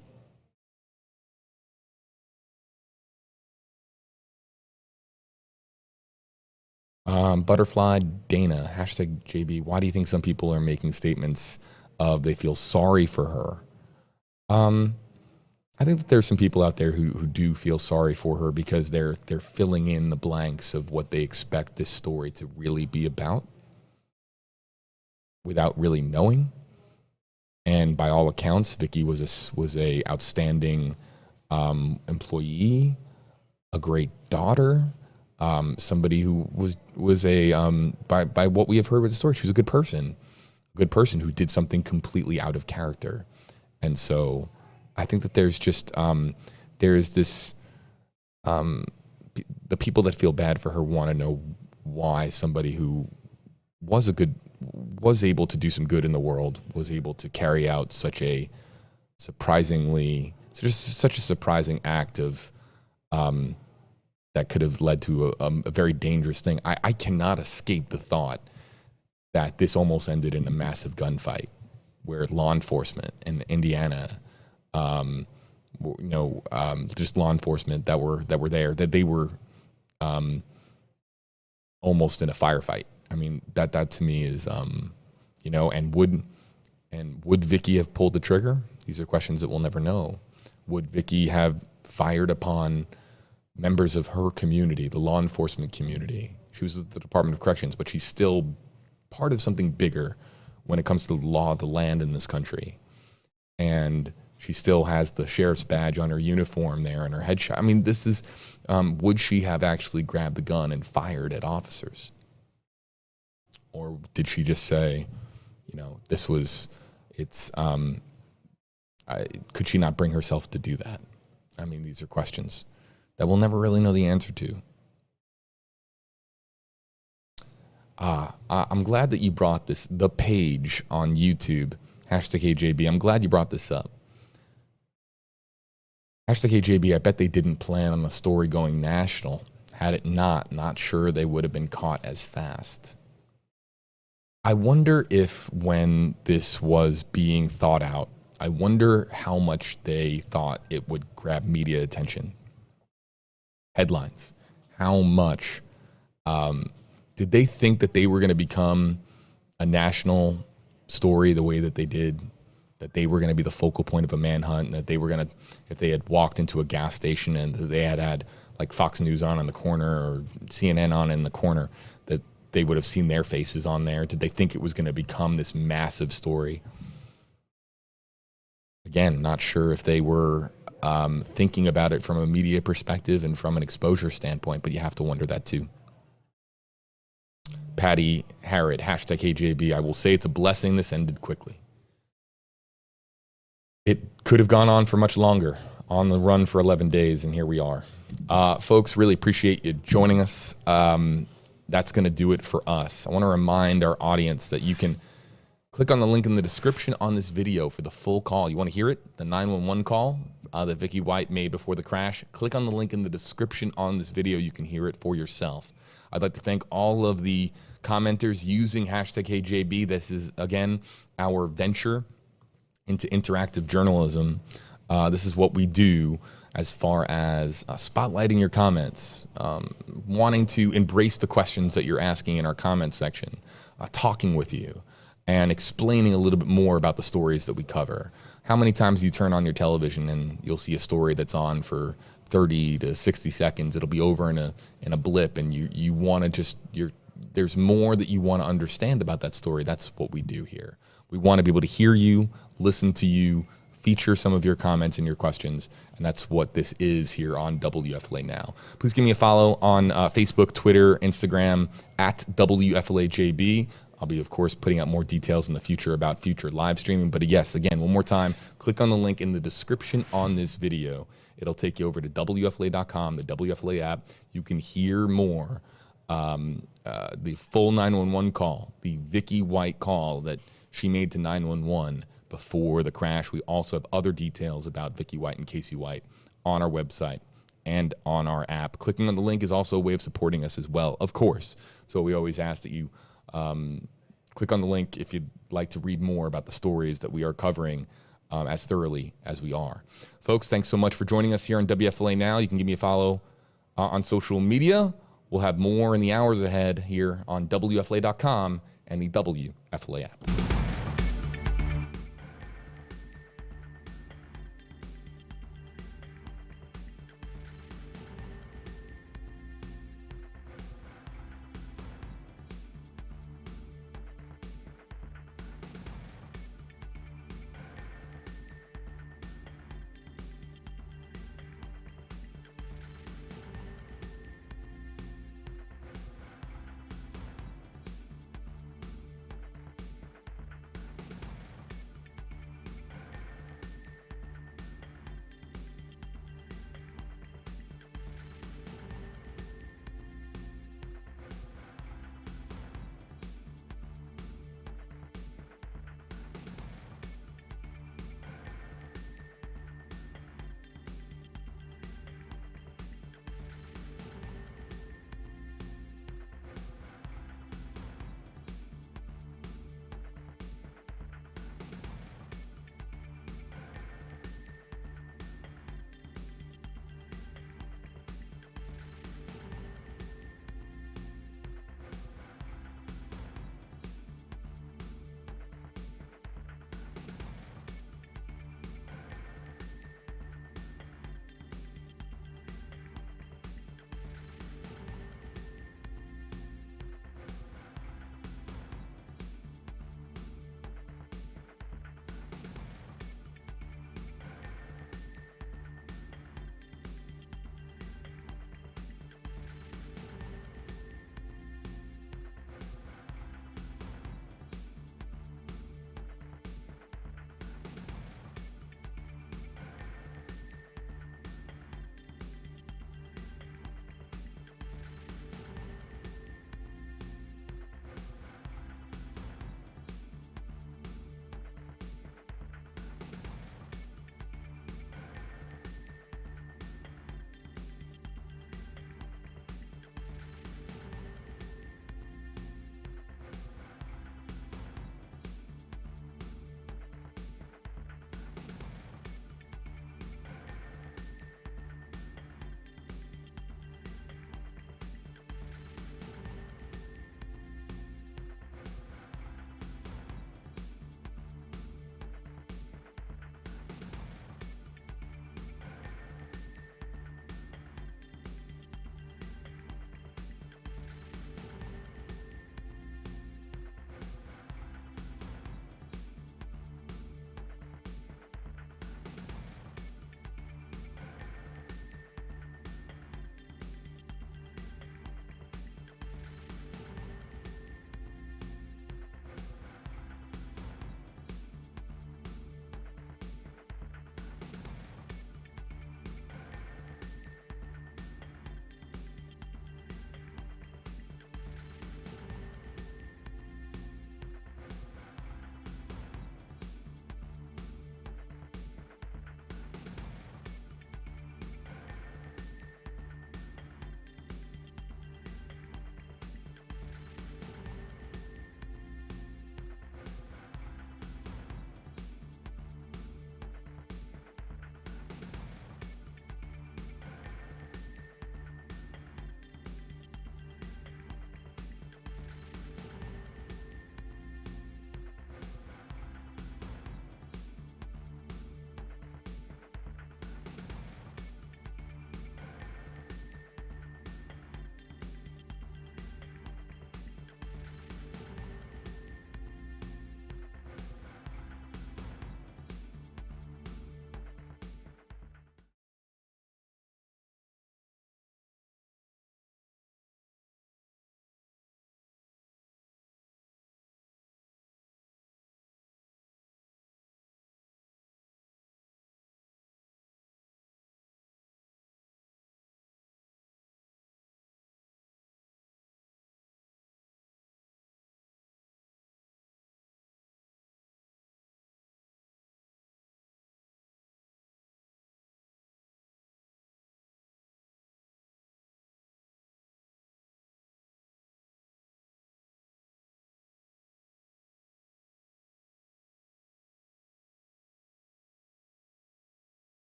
Speaker 3: Butterfly Dana, hashtag JB, why do you think some people are making statements of they feel sorry for her? I think that there's some people out there who do feel sorry for her because they're filling in the blanks of what they expect this story to really be about without really knowing. And by all accounts, Vicky was a outstanding employee, a great daughter, somebody who was a by what we have heard with the story, she was a good person who did something completely out of character. And so I think that there's just there's this the people that feel bad for her want to know why somebody who was able to do some good in the world was able to carry out such a surprising act of that could have led to a very dangerous thing. I cannot escape the thought that this almost ended in a massive gunfight where law enforcement in Indiana, just law enforcement that were there, that they were almost in a firefight. I mean, that to me is, and would Vicky have pulled the trigger? These are questions that we'll never know. Would Vicky have fired upon members of her community, the law enforcement community? She was at the Department of Corrections, but she's still part of something bigger when it comes to the law of the land in this country. And she still has the sheriff's badge on her uniform there and her headshot. I mean, this is, would she have actually grabbed the gun and fired at officers? Or did she just say, could she not bring herself to do that? I mean, these are questions that we'll never really know the answer to. I'm glad that you brought the page on YouTube, hashtag AJB. I'm glad you brought this up. Hashtag AJB, I bet they didn't plan on the story going national. Had it not sure they would have been caught as fast. I wonder if when this was being thought out, I wonder how much they thought it would grab media attention. Headlines. How much did they think that they were going to become a national story the way that they did? That they were going to be the focal point of a manhunt, and that they were going to, if they had walked into a gas station and they had like Fox News on in the corner or CNN on in the corner, that they would have seen their faces on there? Did they think it was going to become this massive story? Again, not sure if they were thinking about it from a media perspective and from an exposure standpoint, but you have to wonder that too. Patty Harrod, hashtag AJB, I will say it's a blessing this ended quickly. It could have gone on for much longer, on the run for 11 days, and here we are. Folks, really appreciate you joining us. That's going to do it for us. I want to remind our audience that you can click on the link in the description on this video for the full call. You want to hear it? The 911 call that Vicky White made before the crash. Click on the link in the description on this video. You can hear it for yourself. I'd like to thank all of the commenters using hashtag HeyJB. This is, again, our venture into interactive journalism. This is what we do as far as spotlighting your comments, wanting to embrace the questions that you're asking in our comment section, talking with you, and explaining a little bit more about the stories that we cover. How many times do you turn on your television and you'll see a story that's on for 30 to 60 seconds? It'll be over in a blip, and you want to just, there's more that you want to understand about that story. That's what we do here. We want to be able to hear you, listen to you, feature some of your comments and your questions, and that's what this is here on WFLA Now. Please give me a follow on Facebook, Twitter, Instagram, at WFLAJB. I'll be, of course, putting out more details in the future about future live streaming. But yes, again, one more time, click on the link in the description on this video. It'll take you over to WFLA.com, the WFLA app. You can hear more, the full 911 call, the Vicky White call that she made to 911 before the crash. We also have other details about Vicky White and Cassie White on our website and on our app. Clicking on the link is also a way of supporting us as well, of course. So we always ask that you click on the link if you'd like to read more about the stories that we are covering as thoroughly as we are. Folks, thanks so much for joining us here on WFLA Now. You can give me a follow on social media. We'll have more in the hours ahead here on WFLA.com and the WFLA app.